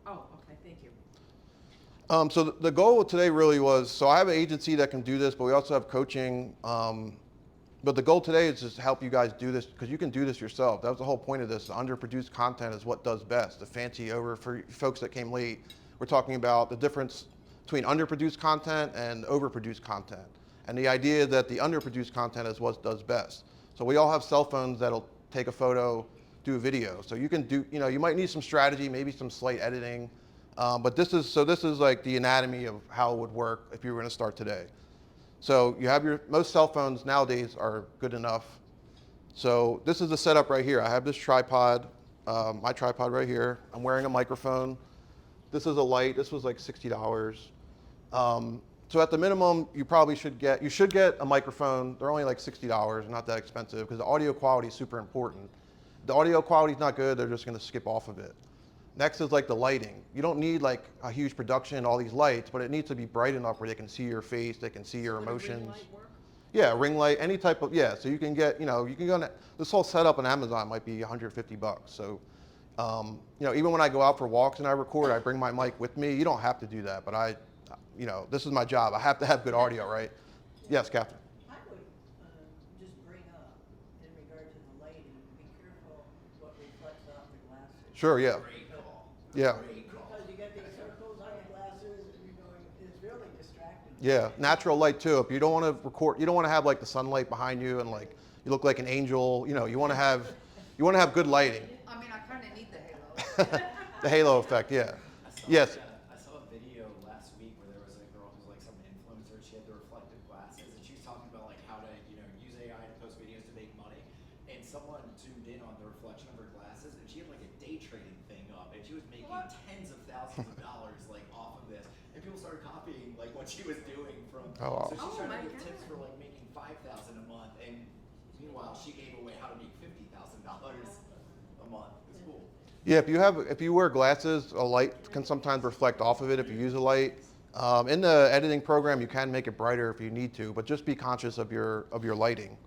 Oh, okay, thank you. So the goal today really was, so I have an agency that can do this, but we also have coaching. But the goal today is just to help you guys do this, because you can do this yourself. That was the whole point of this. The underproduced content is what does best. The fancy for folks that came late, we're talking about the difference between underproduced content and overproduced content. And the idea that the underproduced content is what does best. So we all have cell phones that'll take a photo, do a video. So you can do, you might need some strategy, maybe some slight editing. But this is like the anatomy of how it would work if you were going to start today. So you have most cell phones nowadays are good enough. So this is the setup right here. I have this tripod, my tripod right here. I'm wearing a microphone. This is a light. This was like $60. So at the minimum, you should get a microphone. They're only like $60, not that expensive, because the audio quality is super important. If the audio quality is not good, they're just going to skip off of it. Next is like the lighting. You don't need like a huge production and all these lights, but it needs to be bright enough where they can see your face, they can see your Would a ring emotions. light work? Yeah, ring light, any type of, yeah. So you can get, you can go on, this whole setup on Amazon might be $150. So, even when I go out for walks and I record, I bring my mic with me. You don't have to do that, but this is my job. I have to have good audio, right? Yes, Catherine. I would just bring up, in regard to the lighting, be careful what reflects off the glasses. Sure, yeah. Yeah. Because you get these circles on the glasses, and you're going, it's really distracting. Yeah, natural light too. If you don't want to record, you don't want to have like the sunlight behind you and like you look like an angel. You want to have good lighting. I mean, I kind of need the halo. The halo effect, yeah. Yes. I saw a video last week where there was a girl who's like some influencer. She had the reflective glasses, and she was talking about like how to use AI to post videos to make money. And someone zoomed in on the reflection of her glasses, and she had like a day trading thing up, and she was making tens of thousands of dollars like off of this. And people started copying like what she was doing from. Oh, wow. So she's Oh trying my to give tips God. for like making $5,000 a month, and meanwhile she gave away how to make $50,000 a month. It's cool. Yeah, if you wear glasses, a light can sometimes reflect off of it if you use a light. In the editing program, you can make it brighter if you need to, but just be conscious of your lighting.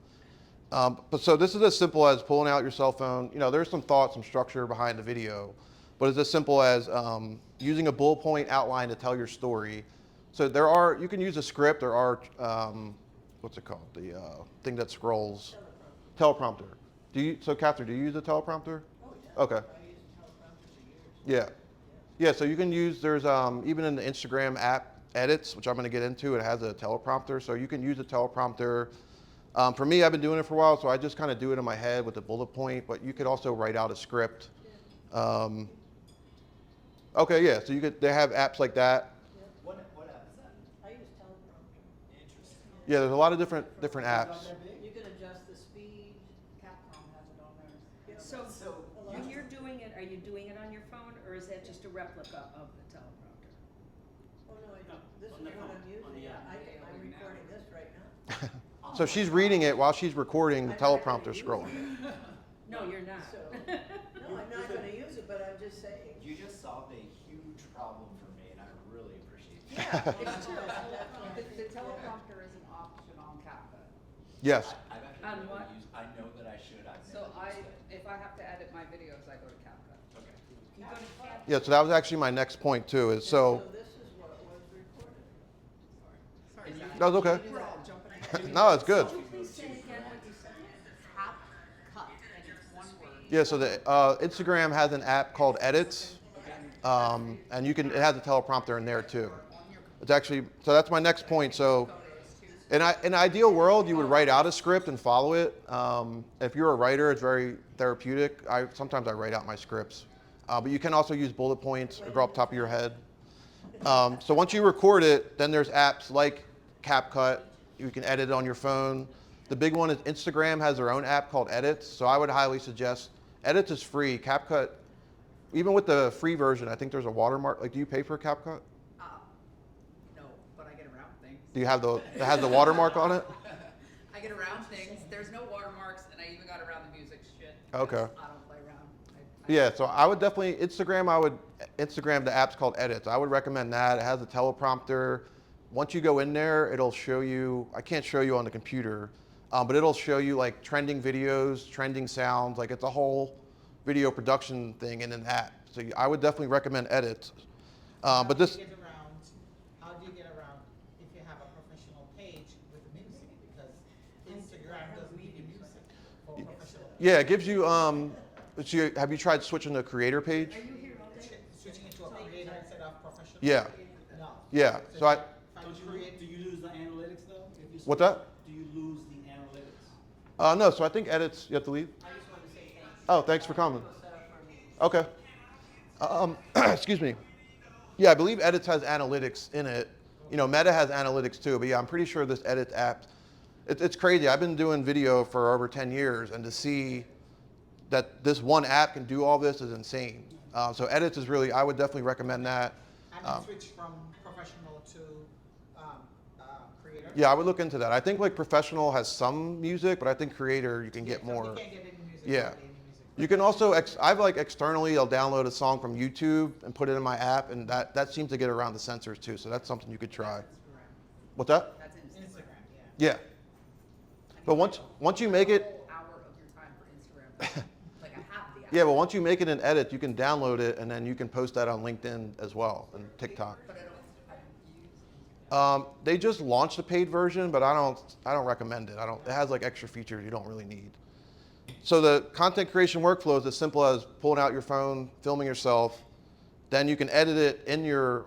So this is as simple as pulling out your cell phone. There's some thought, some structure behind the video, but it's as simple as using a bullet point outline to tell your story. So you can use a script. There are, what's it called? The thing that scrolls. Teleprompter. So Catherine, do you use a teleprompter? Oh, yeah. Okay. I used teleprompter for years. Yeah, so you can use, there's even in the Instagram app edits, which I'm going to get into, it has a teleprompter. So you can use a teleprompter. For me, I've been doing it for a while, so I just kind of do it in my head with a bullet point, but you could also write out a script. Okay, yeah, so they have apps like that. What app is that? I use teleprompter. Interesting. Yeah, there's a lot of different apps. You can adjust the speed. Capcom has it on theirs. you know, So a lot when of- you're doing it, are you doing it on your phone or is that just a replica of the teleprompter? Oh, no, No, this is on the what phone, I'm using. on the app. I'm recording this right now. So she's reading it while she's recording, the teleprompter scrolling. No, you're not. So, no, I'm not gonna use it, but I'm just saying. You just solved a huge problem for me, and I really appreciate it. Yeah. It's true. The teleprompter is an option on CapCut. Yes. I've actually On never what? I know that I should. I've So never used it. if I have to edit my videos, I go to CapCut. Okay. You go to Cap- Yeah, so that was actually my next point too, is so. So this is what was recorded. That was okay. We're all jumping ahead. No, it's good. Could you please say again what you said? CapCut, and it's one word. Yeah, so the Instagram has an app called Edits, and it has a teleprompter in there too. It's actually, so that's my next point. So in an ideal world, you would write out a script and follow it. If you're a writer, it's very therapeutic. Sometimes I write out my scripts, but you can also use bullet points or go up top of your head. So once you record it, then there's apps like CapCut. You can edit it on your phone. The big one is Instagram has their own app called Edits. So I would highly suggest Edits is free. CapCut, even with the free version, I think there's a watermark. Like, do you pay for CapCut? No, but I get around things. Do you have it has the watermark on it? I get around things. There's no watermarks, and I even got around the music shit. Okay. because I don't play around. Yeah, so I would definitely, Instagram, the app's called Edits. I would recommend that. It has a teleprompter. Once you go in there, it'll show you, I can't show you on the computer, but it'll show you like trending videos, trending sounds, like it's a whole video production thing in an app. So I would definitely recommend Edits. But this, How do you get around if you have a professional page with music? Because Instagram doesn't give you music for professional. yeah, it gives you, have you tried switching to a creator page? Switching it to a creator instead of professional? Yeah. No. Yeah, so I, Do you lose the analytics though? If you What's switch? that? Do you lose the analytics? no, so I think Edits, you have to leave? I just wanted to say thanks. Oh, thanks for coming. Go set up our meetings. Okay. Excuse me. Yeah, I believe Edits has analytics in it. You know, Meta has analytics too, but yeah, I'm pretty sure this Edits app, it's crazy. I've been doing video for over 10 years, and to see that this one app can do all this is insane. So Edits is really, I would definitely recommend that. And then switch from professional to creator? Yeah, I would look into that. I think like Professional has some music, but I think Creator, you can get So more. you can't get any music. Yeah. without any music. You can also, I've like externally, I'll download a song from YouTube and put it in my app, and that seems to get around the censors too, so that's something you could try. Instagram. What's that? That's Instagram. Instagram, yeah. Yeah. But once you make it, A whole hour of your time for Instagram. Like I have the app. yeah, but once you make it in Edit, you can download it, and then you can post that on LinkedIn as well, and TikTok. But I don't use They just launched a paid version, but I don't recommend it. It has like extra features you don't really need. So the content creation workflow is as simple as pulling out your phone, filming yourself, then you can edit it in your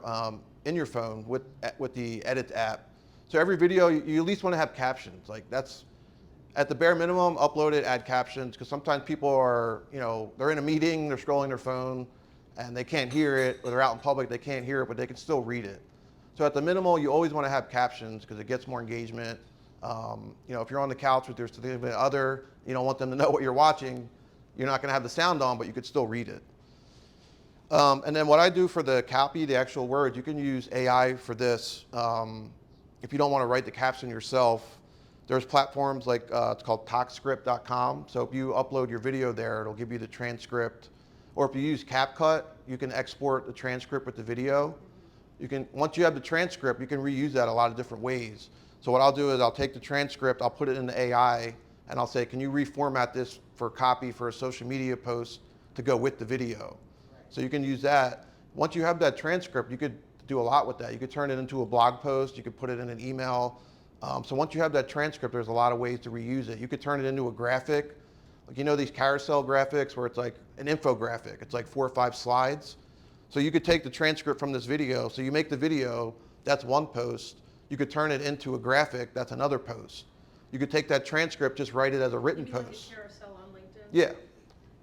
phone with the Edit app. So every video, you at least want to have captions. Like that's, at the bare minimum, upload it, add captions, because sometimes people are, they're in a meeting, they're scrolling their phone, and they can't hear it, or they're out in public, they can't hear it, but they can still read it. So at the minimal, you always want to have captions because it gets more engagement. If you're on the couch with your significant other, you don't want them to know what you're watching, you're not going to have the sound on, but you could still read it. And then what I do for the copy, the actual words, you can use AI for this. If you don't want to write the caption yourself, there's platforms like, it's called talkscript.com. So if you upload your video there, it'll give you the transcript. Or if you use CapCut, you can export the transcript with the video. Once you have the transcript, you can reuse that a lot of different ways. So what I'll do is I'll take the transcript, I'll put it in the AI, and I'll say, can you reformat this for copy for a social media post to go with the video? So you can use that. Once you have that transcript, you could do a lot with that. You could turn it into a blog post, you could put it in an email. So once you have that transcript, there's a lot of ways to reuse it. You could turn it into a graphic. Like these carousel graphics where it's like an infographic. It's like 4 or 5 slides. So you could take the transcript from this video. So you make the video, that's one post. You could turn it into a graphic, that's another post. You could take that transcript, just write it as a written You mean like post. a carousel on LinkedIn? Yeah.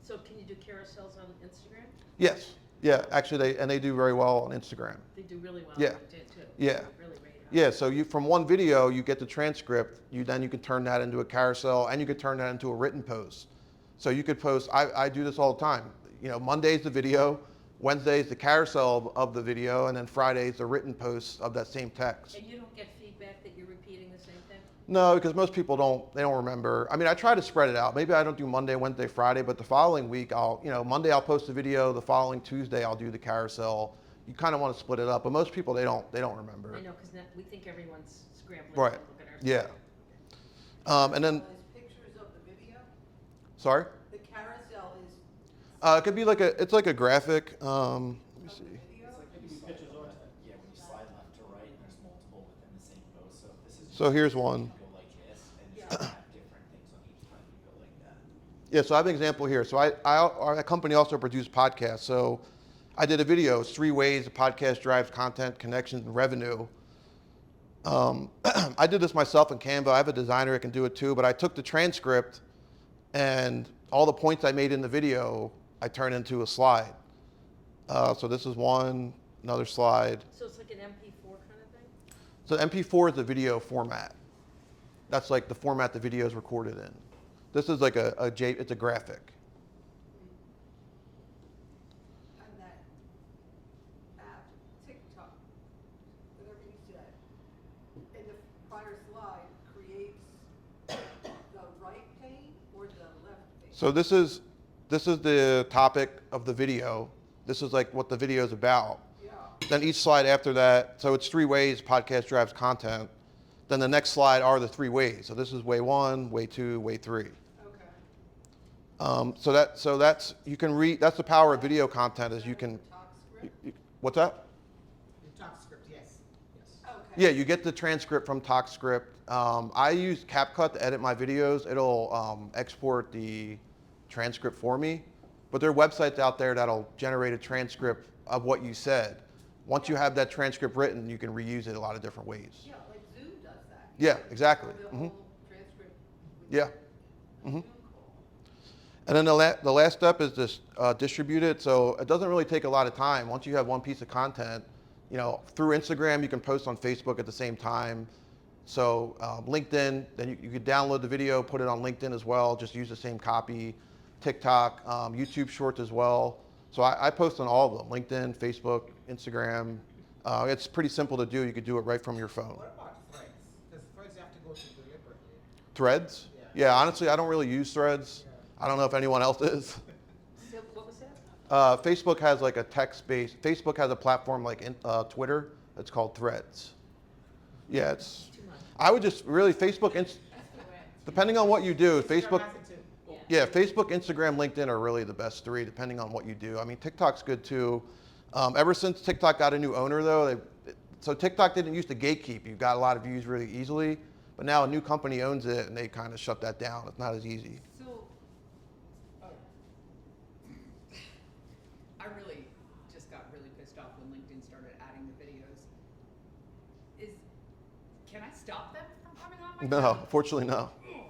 So can you do carousels on Instagram? Yes. Yeah. Actually, they do very well on Instagram. They do really well Yeah. on LinkedIn too. Yeah. Really rate it. Yeah. So from one video, you get the transcript. Then you can turn that into a carousel, and you could turn that into a written post. So you could post. I do this all the time. Monday's the video, Wednesday's the carousel of the video, and then Friday's the written post of that same text. And you don't get feedback that you're repeating the same thing? No, because most people don't remember. I mean, I try to spread it out. Maybe I don't do Monday, Wednesday, Friday, but the following week Monday I'll post a video, the following Tuesday I'll do the carousel. You kind of want to split it up, but most people they don't remember. I know, because we think everyone's scrambling Right. to look at our Yeah. And then, Is pictures of the video? sorry? The carousel is It could be it's like a graphic. Let me see. video? Pictures or Yeah, when you slide left to right, there's multiple within the same post. So if this So here's one. You go like this, and Yeah. so you have different things on each time you go like that. Yeah, so I have an example here. So our company also produces podcasts. So I did a video. It's 3 ways a podcast drives content, connections, and revenue. I did this myself in Canva. I have a designer that can do it too, but I took the transcript and all the points I made in the video, I turned into a slide. So this is one, another slide. So it's like an MP4 kind of thing? So MP4 is the video format. That's like the format the video is recorded in. This is like it's a graphic. And that app, TikTok, whatever you said, in the prior slide creates the right pane or the left pane? So this is the topic of the video. This is like what the video is about. Yeah. Then each slide after that, so it's 3 ways podcast drives content. Then the next slide are the 3 ways. So this is way 1, way 2, way 3. Okay. So that's you can read. That's the power of video content is you can. Talk script? What's that? The talk script, yes, yes. Okay. Yeah, you get the transcript from TalkScript. I use CapCut to edit my videos. It'll export the transcript for me. But there are websites out there that'll generate a transcript of what you said. Once you have that transcript written, you can reuse it a lot of different ways. Yeah, like Zoom does that. Yeah, exactly. For the Mhm. whole transcript. with Yeah. the Mhm. Zoom call. And then the last step is just distribute it. So it doesn't really take a lot of time. Once you have one piece of content, through Instagram, you can post on Facebook at the same time. So LinkedIn, then you could download the video, put it on LinkedIn as well, just use the same copy. TikTok, YouTube Shorts as well. So I post on all of them, LinkedIn, Facebook, Instagram. It's pretty simple to do. You could do it right from your phone. What about Threads? Because Threads you have to go to deliberately. Threads? Yeah. Yeah, honestly, I don't really use Threads. I don't know if anyone else is. So what was that? Facebook has like a text-based, Facebook has a platform like Twitter. It's called Threads. Yeah, it's, Too much. I would just really, depending on what you do, Instagram Facebook, has it too. yeah, Facebook, Instagram, LinkedIn are really the best 3 depending on what you do. I mean, TikTok's good too. Ever since TikTok got a new owner though, so TikTok didn't used to gatekeep. You got a lot of views really easily, but now a new company owns it and they kind of shut that down. It's not as easy. So, I really just got really pissed off when LinkedIn started adding the videos. Can I stop them from coming on my No, feed? fortunately no. You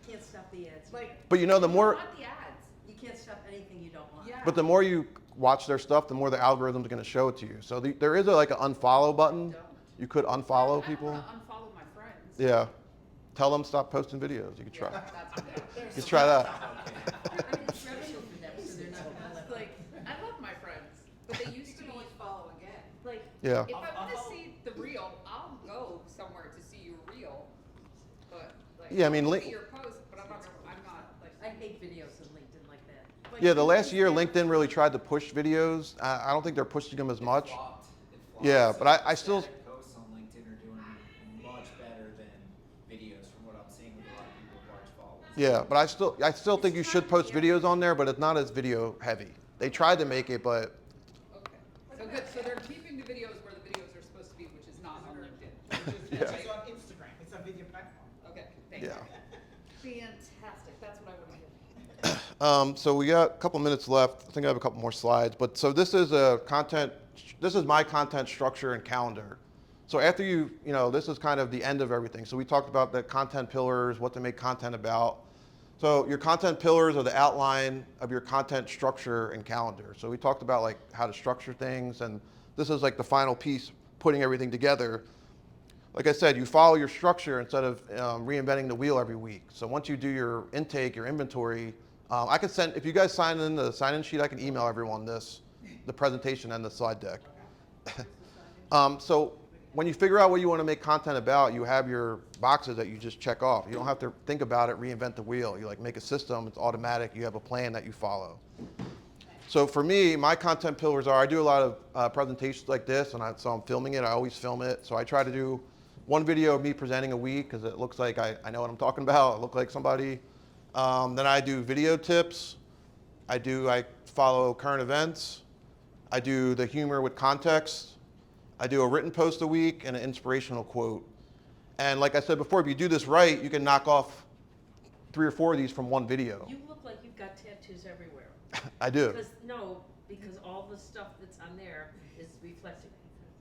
can't stop the ads. Like, But the I don't more, want the ads. You can't stop anything you don't want. Yeah. but the more you watch their stuff, the more the algorithm's going to show it to you. So there is like an unfollow button. Don't. You could I unfollow don't people. wanna unfollow my friends. Yeah. Tell them stop posting videos. You could try. Yeah, that's what it You is. could try that. I mean, it's revenue for them, so they're not gonna let. Like, I love my friends, but they used You to can be, always follow again. like, Yeah. if I wanna see the reel, I'll go somewhere to see your reel. But like, Yeah, I mean, I'll Link- see your post, but I'm not like. I hate videos on LinkedIn like that. Like, Yeah, the last year LinkedIn- LinkedIn really tried to push videos. I don't think they're pushing them as much. It flopped. Yeah, So but I still- static posts on LinkedIn are doing much better than videos from what I'm seeing with a lot of people with large followers. Yeah, but I still think you should post videos on there, but it's not as video heavy. They tried to make it, but Okay, so good, so they're keeping the videos where the videos are supposed to be, which is not on LinkedIn. Yeah. It's on Instagram, it's a video platform. Okay, thank you. yeah. Fantastic, that's what I want to hear. So we got a couple minutes left. I think I have a couple more slides. But so this is this is my content structure and calendar. So after this is kind of the end of everything. So we talked about the content pillars, what to make content about. So your content pillars are the outline of your content structure and calendar. So we talked about like how to structure things, and this is like the final piece, putting everything together. Like I said, you follow your structure instead of reinventing the wheel every week. So once you do your intake, your inventory, I can send, if you guys sign in the sign-in sheet, I can email everyone the presentation and the slide deck. So when you figure out what you want to make content about, you have your boxes that you just check off. You don't have to think about it, reinvent the wheel. You like make a system, it's automatic, you have a plan that you follow. So for me, my content pillars are, I do a lot of presentations like this, and so I'm filming it, I always film it. So I try to do one video of me presenting a week, because it looks like I know what I'm talking about, I look like somebody. Then I do video tips, I follow current events, I do the humor with context, I do a written post a week and an inspirational quote. And like I said before, if you do this right, you can knock off 3 or 4 of these from one video. You look like you've got tattoos everywhere. I do. Because all the stuff that's on there is reflecting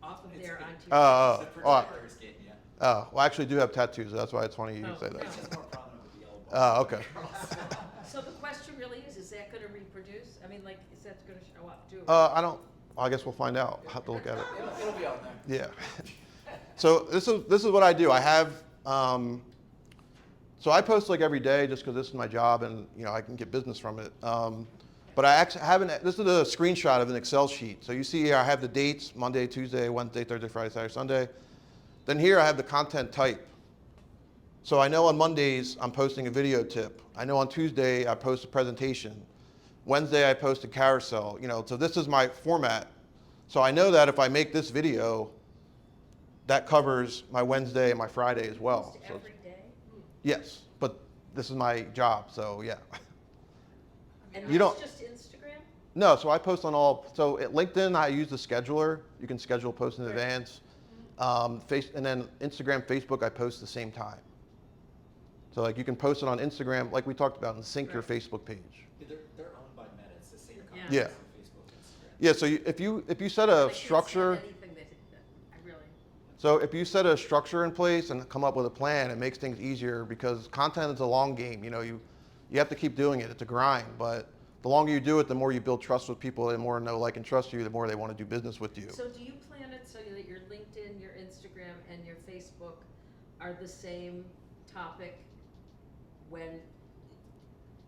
off of there It's- onto The your. projector is getting you. Oh, well, I actually do have tattoos. So that's why it's funny you Oh, say no. that. It's just more prominent with the yellow bar. Oh, okay. So the question really is that gonna reproduce? I mean, like, is that gonna show up too? I don't. I guess we'll find out. I'll have to look at it. It'll be on there. Yeah. So this is what I do. I have. So I post like every day just because this is my job and I can get business from it. But I actually have this is a screenshot of an Excel sheet. So you see here I have the dates: Monday, Tuesday, Wednesday, Thursday, Friday, Saturday, Sunday. Then here I have the content type. So I know on Mondays I'm posting a video tip. I know on Tuesday I post a presentation. Wednesday I post a carousel. So this is my format. So I know that if I make this video, that covers my Wednesday and my Friday as well. Almost So, every day? yes, but this is my job, so yeah. And You that's don't- just Instagram? No, so I post on all. So at LinkedIn, I use the scheduler. You can schedule posts in Right. advance. And then Instagram, Facebook, I post the same time. So like you can post it on Instagram, like we talked about, and sync your Right. Facebook page. They're owned by Meta. It's the same Yeah. concept Yeah. as Facebook, Instagram. Yeah. So if you set They a can't structure. send anything I really. So if you set a structure in place and come up with a plan, it makes things easier because content is a long game. You have to keep doing it. It's a grind, but the longer you do it, the more you build trust with people, the more know, like, and trust you, the more they want to do business with you. So do you plan it so that your LinkedIn, your Instagram, and your Facebook are the same topic when?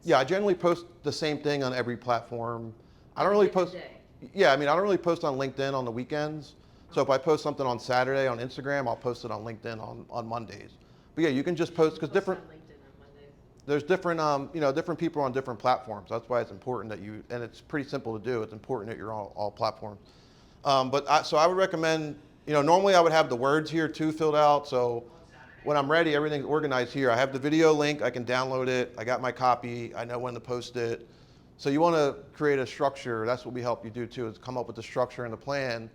Yeah, I generally post the same thing on every platform. I don't on a really given post. day? Yeah, I mean, I don't really post on LinkedIn on the weekends. So if I post something on Saturday on Instagram, I'll post it on LinkedIn on Mondays. But yeah, you can just post because Post different. on LinkedIn on Mondays. There's different, different people on different platforms. That's why it's important that you, and it's pretty simple to do. It's important that you're on all platforms. So I would recommend, normally I would have the words here too filled out. So when I'm ready, everything's organized here. I have the video link. I can download it. I got my copy. I know when to post it. So you want to create a structure. That's what we help you do too, is come up with the structure and the plan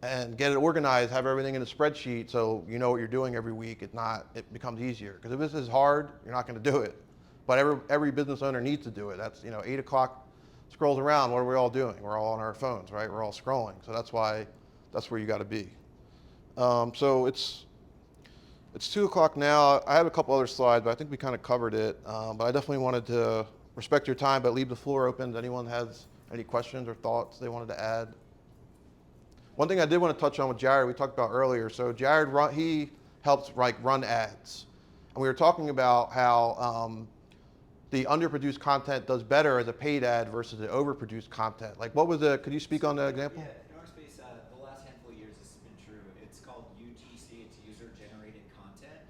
and get it organized, have everything in a spreadsheet so you know what you're doing every week. It becomes easier. Because if this is hard, you're not going to do it. But every business owner needs to do it. That's, 8 o'clock scrolls around, what are we all doing? We're all on our phones, right? We're all scrolling. So that's where you got to be. So it's 2 o'clock now. I have a couple other slides, but I think we kind of covered it. But I definitely wanted to respect your time, but leave the floor open. Does anyone has any questions or thoughts they wanted to add? One thing I did want to touch on with Jared, we talked about earlier. So Jared, he helps run ads. And we were talking about how the underproduced content does better as a paid ad versus the overproduced content. Like could you speak on that example? Yeah, in our space, the last handful of years this has been true. It's called UGC, it's user-generated content.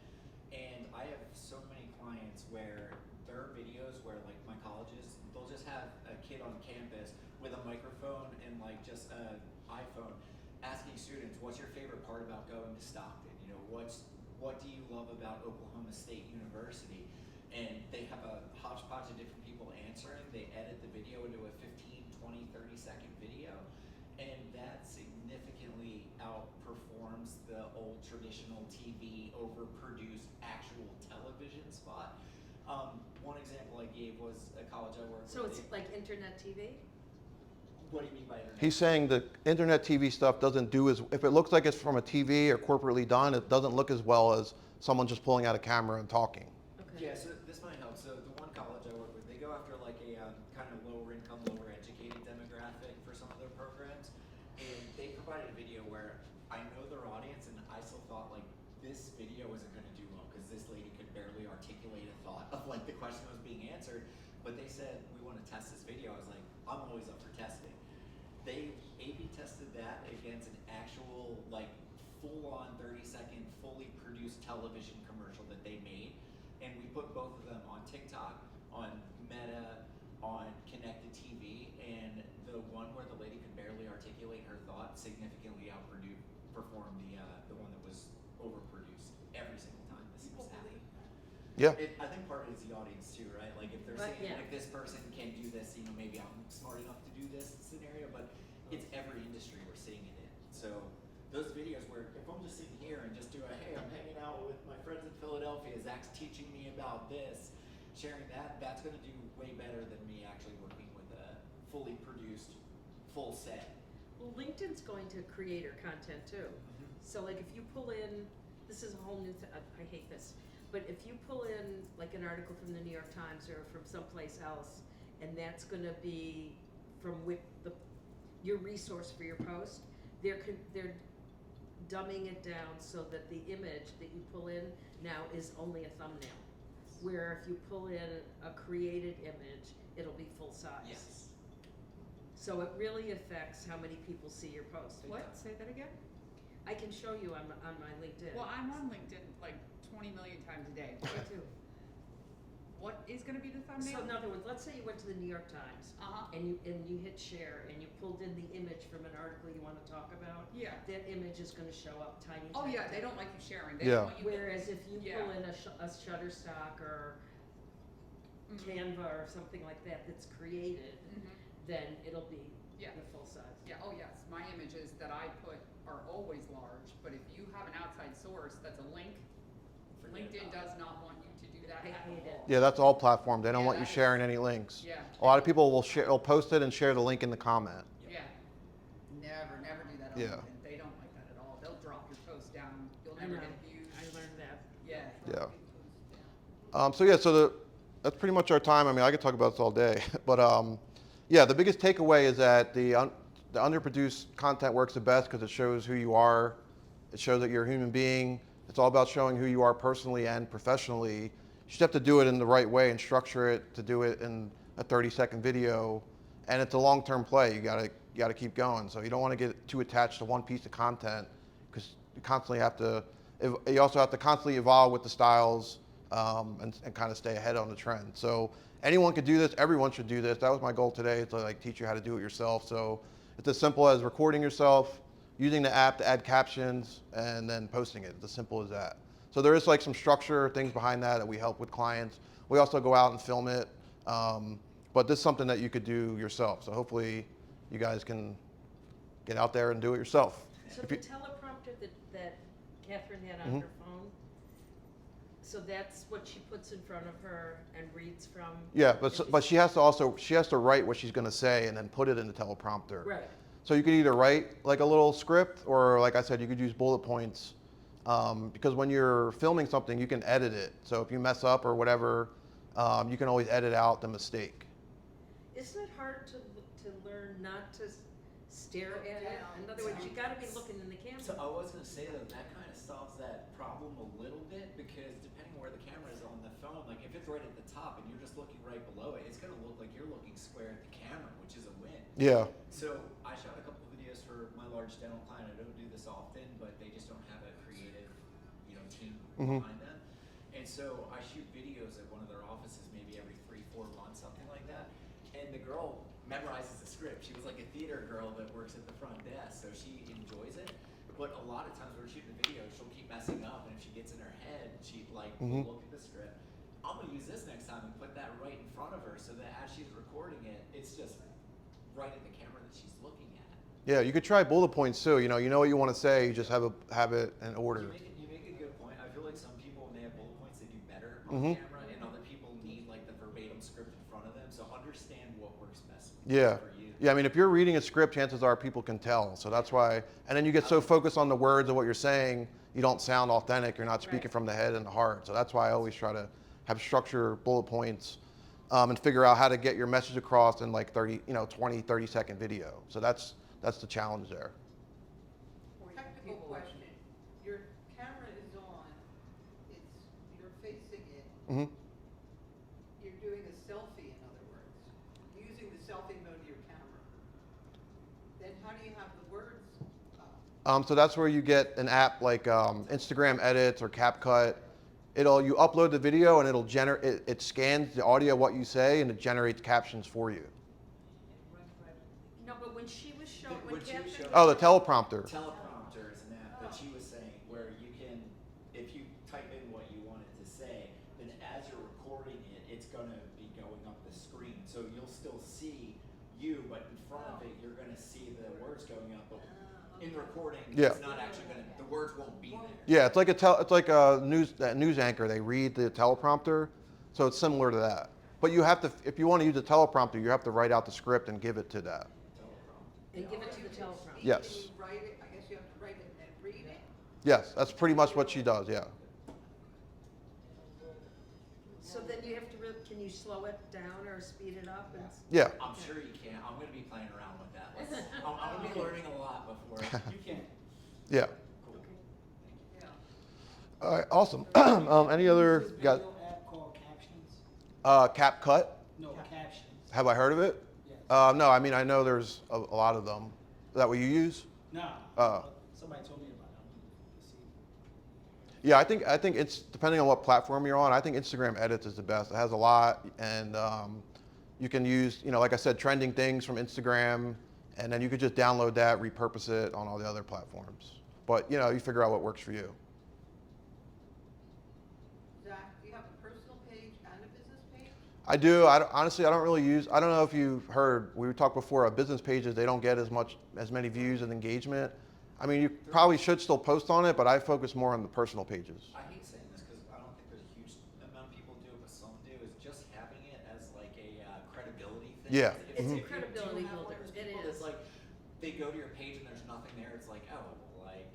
And I have so many clients where there are videos where, like my colleges, they'll just have a kid on campus with a microphone and just an iPhone asking students, what's your favorite part about going to Stockton? What do you love about Oklahoma State University? And they have a hodgepodge of different people answering. They edit the video into a 15, 20, 30-second video. And that significantly outperforms the old traditional TV, overproduced actual television spot. One example I gave was a college I worked with. So it's like internet TV? What do you mean by internet? He's saying the internet TV stuff doesn't do if it looks like it's from a TV or corporately done, it doesn't look as well as someone just pulling out a camera and talking. Yeah, so this might help. So the one college I work with, they go after a kind of lower income, lower educated demographic for some of their programs. And they provided a video where I know their audience and I still thought this video isn't going to do well because this lady could barely articulate a thought of the question that was being answered. But they said, we want to test this video. I was like, I'm always up for testing. They A/B tested that against an actual full-on 30-second, fully produced television commercial that they made. And we put both of them on TikTok, on Meta, on connected TV, and the one where the lady could barely articulate her thought significantly outperformed the one that was overproduced every single time this was happening. Yeah. I think part of it is the audience too, right? If they're But, saying yeah. this person can't do this, maybe I'm smart enough to do this scenario, but it's every industry we're seeing it in. So those videos where if I'm just sitting here and just doing, hey, I'm hanging out with my friends in Philadelphia, Zach's teaching me about this, sharing that, that's gonna do way better than me actually working with a fully produced, full set. Well, LinkedIn's going to creator content too. So like if you pull in, this is a whole new, I hate this, but if you pull in like an article from the New York Times or from someplace else, and that's gonna be from your resource for your post, they're dumbing it down so that the image that you pull in now is only a thumbnail. Where if you pull in a created image, it'll be full size. Yes. So it really affects how many people see your post. What? Say that again? I can show you on my LinkedIn. Well, I'm on LinkedIn like 20 million times a day. Me too. What is gonna be the thumbnail? So in other words, let's say you went to the New York Times Uh-huh. and you hit share and you pulled in the image from an article you want to talk about. Yeah. That image is going to show up tiny. Oh tiny, yeah, they tiny. don't like you sharing. They Yeah. don't want you to- Whereas if you Yeah. pull in a Shutterstock or Mhm. Canva or something like that that's created, Mhm. then it'll be Yeah. the full size. Yeah, oh yes, my images that I put are always large, but if you have an outside source that's a link, Forget LinkedIn about does not want you to do that I at hate it. all. Yeah, that's all platforms. They don't Yeah, want you that is- sharing any links. Yeah. A lot of people will post it and share the link in the comment. Yeah. Never do that on Yeah. LinkedIn. They don't like that at all. They'll drop your post down. You'll I never know. get views. I learned that. Yeah. Yeah. So yeah, that's pretty much our time. I mean, I could talk about this all day, but yeah, the biggest takeaway is that the underproduced content works the best because it shows who you are. It shows that you're a human being. It's all about showing who you are personally and professionally. You just have to do it in the right way and structure it to do it in a 30-second video. And it's a long-term play. You gotta keep going. So you don't want to get too attached to one piece of content because you constantly have to. You also have to constantly evolve with the styles and kind of stay ahead on the trend. So anyone could do this. Everyone should do this. That was my goal today, to like teach you how to do it yourself. So it's as simple as recording yourself, using the app to add captions, and then posting it. It's as simple as that. So there is like some structure, things behind that we help with clients. We also go out and film it, but this is something that you could do yourself. So hopefully you guys can get out there and do it yourself. So If the you- teleprompter that Catherine had on Mhm. her phone, so that's what she puts in front of her and reads from? Yeah, If but she has to write what she's going to say and then put it in the teleprompter. Right. So you could either write like a little script, or like I said, you could use bullet points. Because when you're filming something, you can edit it. So if you mess up or whatever, you can always edit out the mistake. Isn't it hard to learn not to stare at it? In other words, you gotta be looking in the camera. So I was gonna say that kind of solves that problem a little bit, because depending on where the camera is on the phone, like if it's right at the top and you're just looking right below it, it's gonna look like you're looking square at the camera, which is a win. Yeah. So I shot a couple of videos for my large dental client. I don't do this often, but they just don't have a creative, team Mhm. behind them. And so I shoot videos at one of their offices maybe every 3-4 months, something like that. And the girl memorizes the script. She was like a theater girl that works at the front desk, so she enjoys it. But a lot of times when we're shooting the video, she'll keep messing up, and if she gets in her head, she Mhm. will look at the script. I'm gonna use this next time and put that right in front of her, so that as she's recording it, it's just right at the camera that she's looking at. Yeah, you could try bullet points too. You know what you want to say. You just have it in order. You make a good point. I feel like some people, when they have bullet points, they do better on Mhm. camera, and other people need like the verbatim script in front of them. So understand what works best Yeah. for you. Yeah, I mean, if you're reading a script, chances are people can tell. So that's why, and then you get so focused on the words of what you're saying, you don't sound authentic. You're not speaking Right. from the head and the heart. So that's why I always try to have structure, bullet points, and figure out how to get your message across in like 30-second video. So that's the challenge there. Technical question, your camera is on, you're facing it, hmm you're doing a selfie, in other words, using the selfie mode of your camera. Then how do you have the words up? So that's where you get an app like Instagram Edits or CapCut. You upload the video and it'll generate. It scans the audio of what you say and it generates captions for you. No, but when she was showing, when What you Catherine. showed- Oh, the teleprompter. Teleprompter is an app that she was saying where you can, if you type in what you want it to say, then as you're recording it, it's gonna be going up the screen. So you'll still see you, but in front of it, you're gonna see the words going up. But in the recording, Yeah. it's not actually gonna, the words won't be there. Yeah, it's like a news anchor. They read the teleprompter, so it's similar to that. But you have to, if you want to use a teleprompter, you have to write out the script and give it to that. And give it to the teleprompter. Yes. Can you write it, I guess you have to write it and then read it? Yes, that's pretty much what she does. Yeah. So then you have to, can you slow it down or speed it up? And Yeah. I'm sure you can. I'm gonna be playing around with that. I'm gonna be learning a lot before. You can. Yeah. Cool. Yeah. All right. Awesome. Any other? There's You a got video app called Captions. CapCut. No, Captions. Have I heard of it? Yes. No. I mean, I know there's a lot of them. Is that what you use? No. Oh. Somebody told me about it. Let's see. Yeah, I think it's depending on what platform you're on. I think Instagram Edits is the best. It has a lot, and you can use, like I said, trending things from Instagram, and then you could just download that, repurpose it on all the other platforms. But you figure out what works for you. Zach, do you have a personal page and a business page? I do. Honestly, I don't really use. I don't know if you've heard. We talked before. Business pages, they don't get as many views and engagement. I mean, you probably should still post on it, but I focus more on the personal pages. I hate saying this because I don't think there's a huge amount of people do it, but some do. Is just having it as like a credibility thing. Yeah. If It's a you do credibility have one builder. of those It people that's is. like, they go to your page and there's nothing there. It's like, oh, like,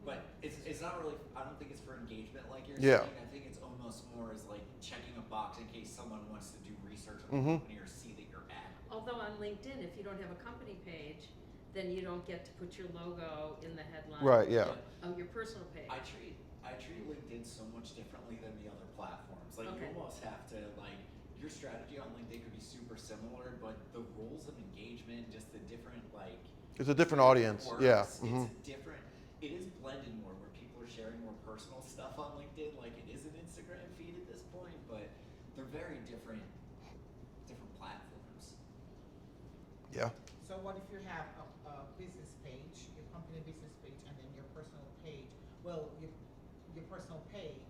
but it's not really. I don't think it's for engagement like you're Yeah. saying. I think it's almost more as like checking a box in case someone wants to do research on the Mhm. company or see that you're at. Although on LinkedIn, if you don't have a company page, then you don't get to put your logo in the headline. Right. Yeah. Of your personal page. I treat LinkedIn so much differently than the other platforms. Like Okay. you almost have to your strategy on LinkedIn could be super similar, but the rules of engagement, just the different It's a different audience. works, Yeah. it's Mhm. a different. It is blended more where people are sharing more personal stuff on LinkedIn, like it is an Instagram feed at this point, but they're very different platforms. Yeah. So what if you have a business page, your company business page, and then your personal page? Well, your personal page,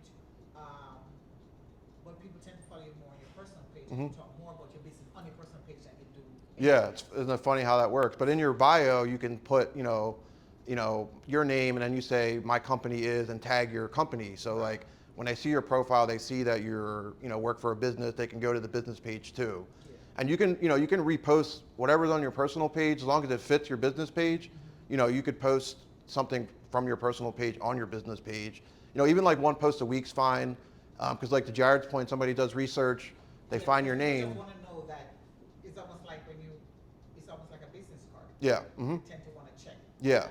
but people tend to follow you more on your personal page. Mhm. You talk more about your business on your personal page than you do. Yeah, isn't it funny how that works? But in your bio, you can put, your name, and then you say my company is, and tag your company. So like when they see your profile, they see that you're, work for a business. They can go to the business page too, and you can repost whatever's on your personal page as long as it fits your business page. You could post something from your personal page on your business page. Even like one post a week's fine, because like to Jared's point, somebody does research, they find your People name. just want to know that it's almost like it's almost like a business card. Yeah. Mm-hmm. You tend to want to check. Yeah.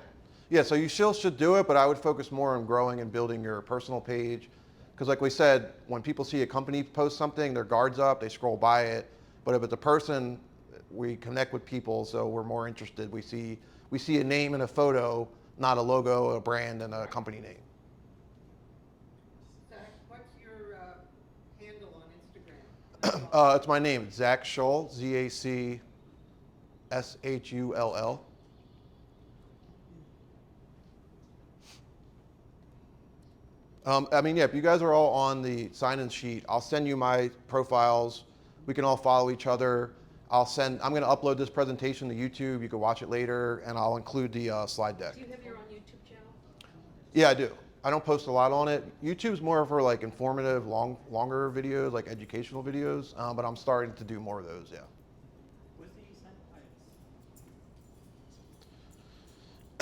Yeah, so you still should do it, but I would focus more on growing and building your personal page. Because like we said, when people see a company post something, their guard's up, they scroll by it. But if it's a person, we connect with people, so we're more interested. We see a name and a photo, not a logo, a brand, and a company name. Zach, what's your handle on Instagram? It's my name, it's Zach Schull, ZACSHULL. If you guys are all on the sign-in sheet, I'll send you my profiles. We can all follow each other. I'm going to upload this presentation to YouTube. You can watch it later, and I'll include the slide deck. Do you have your own YouTube channel? Yeah, I do. I don't post a lot on it. YouTube's more for like informative, longer videos, like educational videos, but I'm starting to do more of those, yeah. What's the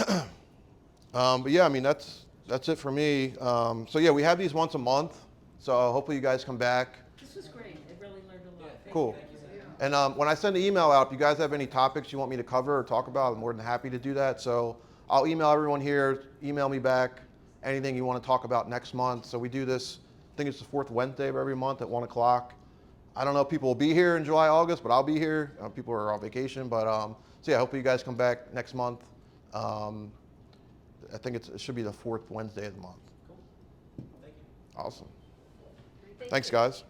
example? But yeah, that's it for me. So yeah, we have these once a month. So hopefully you guys come back. This was great. I really learned a lot. Thank Cool. you. And when I send the email out, if you guys have any topics you want me to cover or talk about, I'm more than happy to do that. So I'll email everyone here, email me back anything you want to talk about next month. So we do this, I think it's the fourth Wednesday of every month at 1 o'clock. I don't know if people will be here in July, August, but I'll be here. People are on vacation, but so yeah, hopefully you guys come back next month. I think it should be the fourth Wednesday of the month. Cool. Thank you. Awesome. Thank Thanks, you. guys.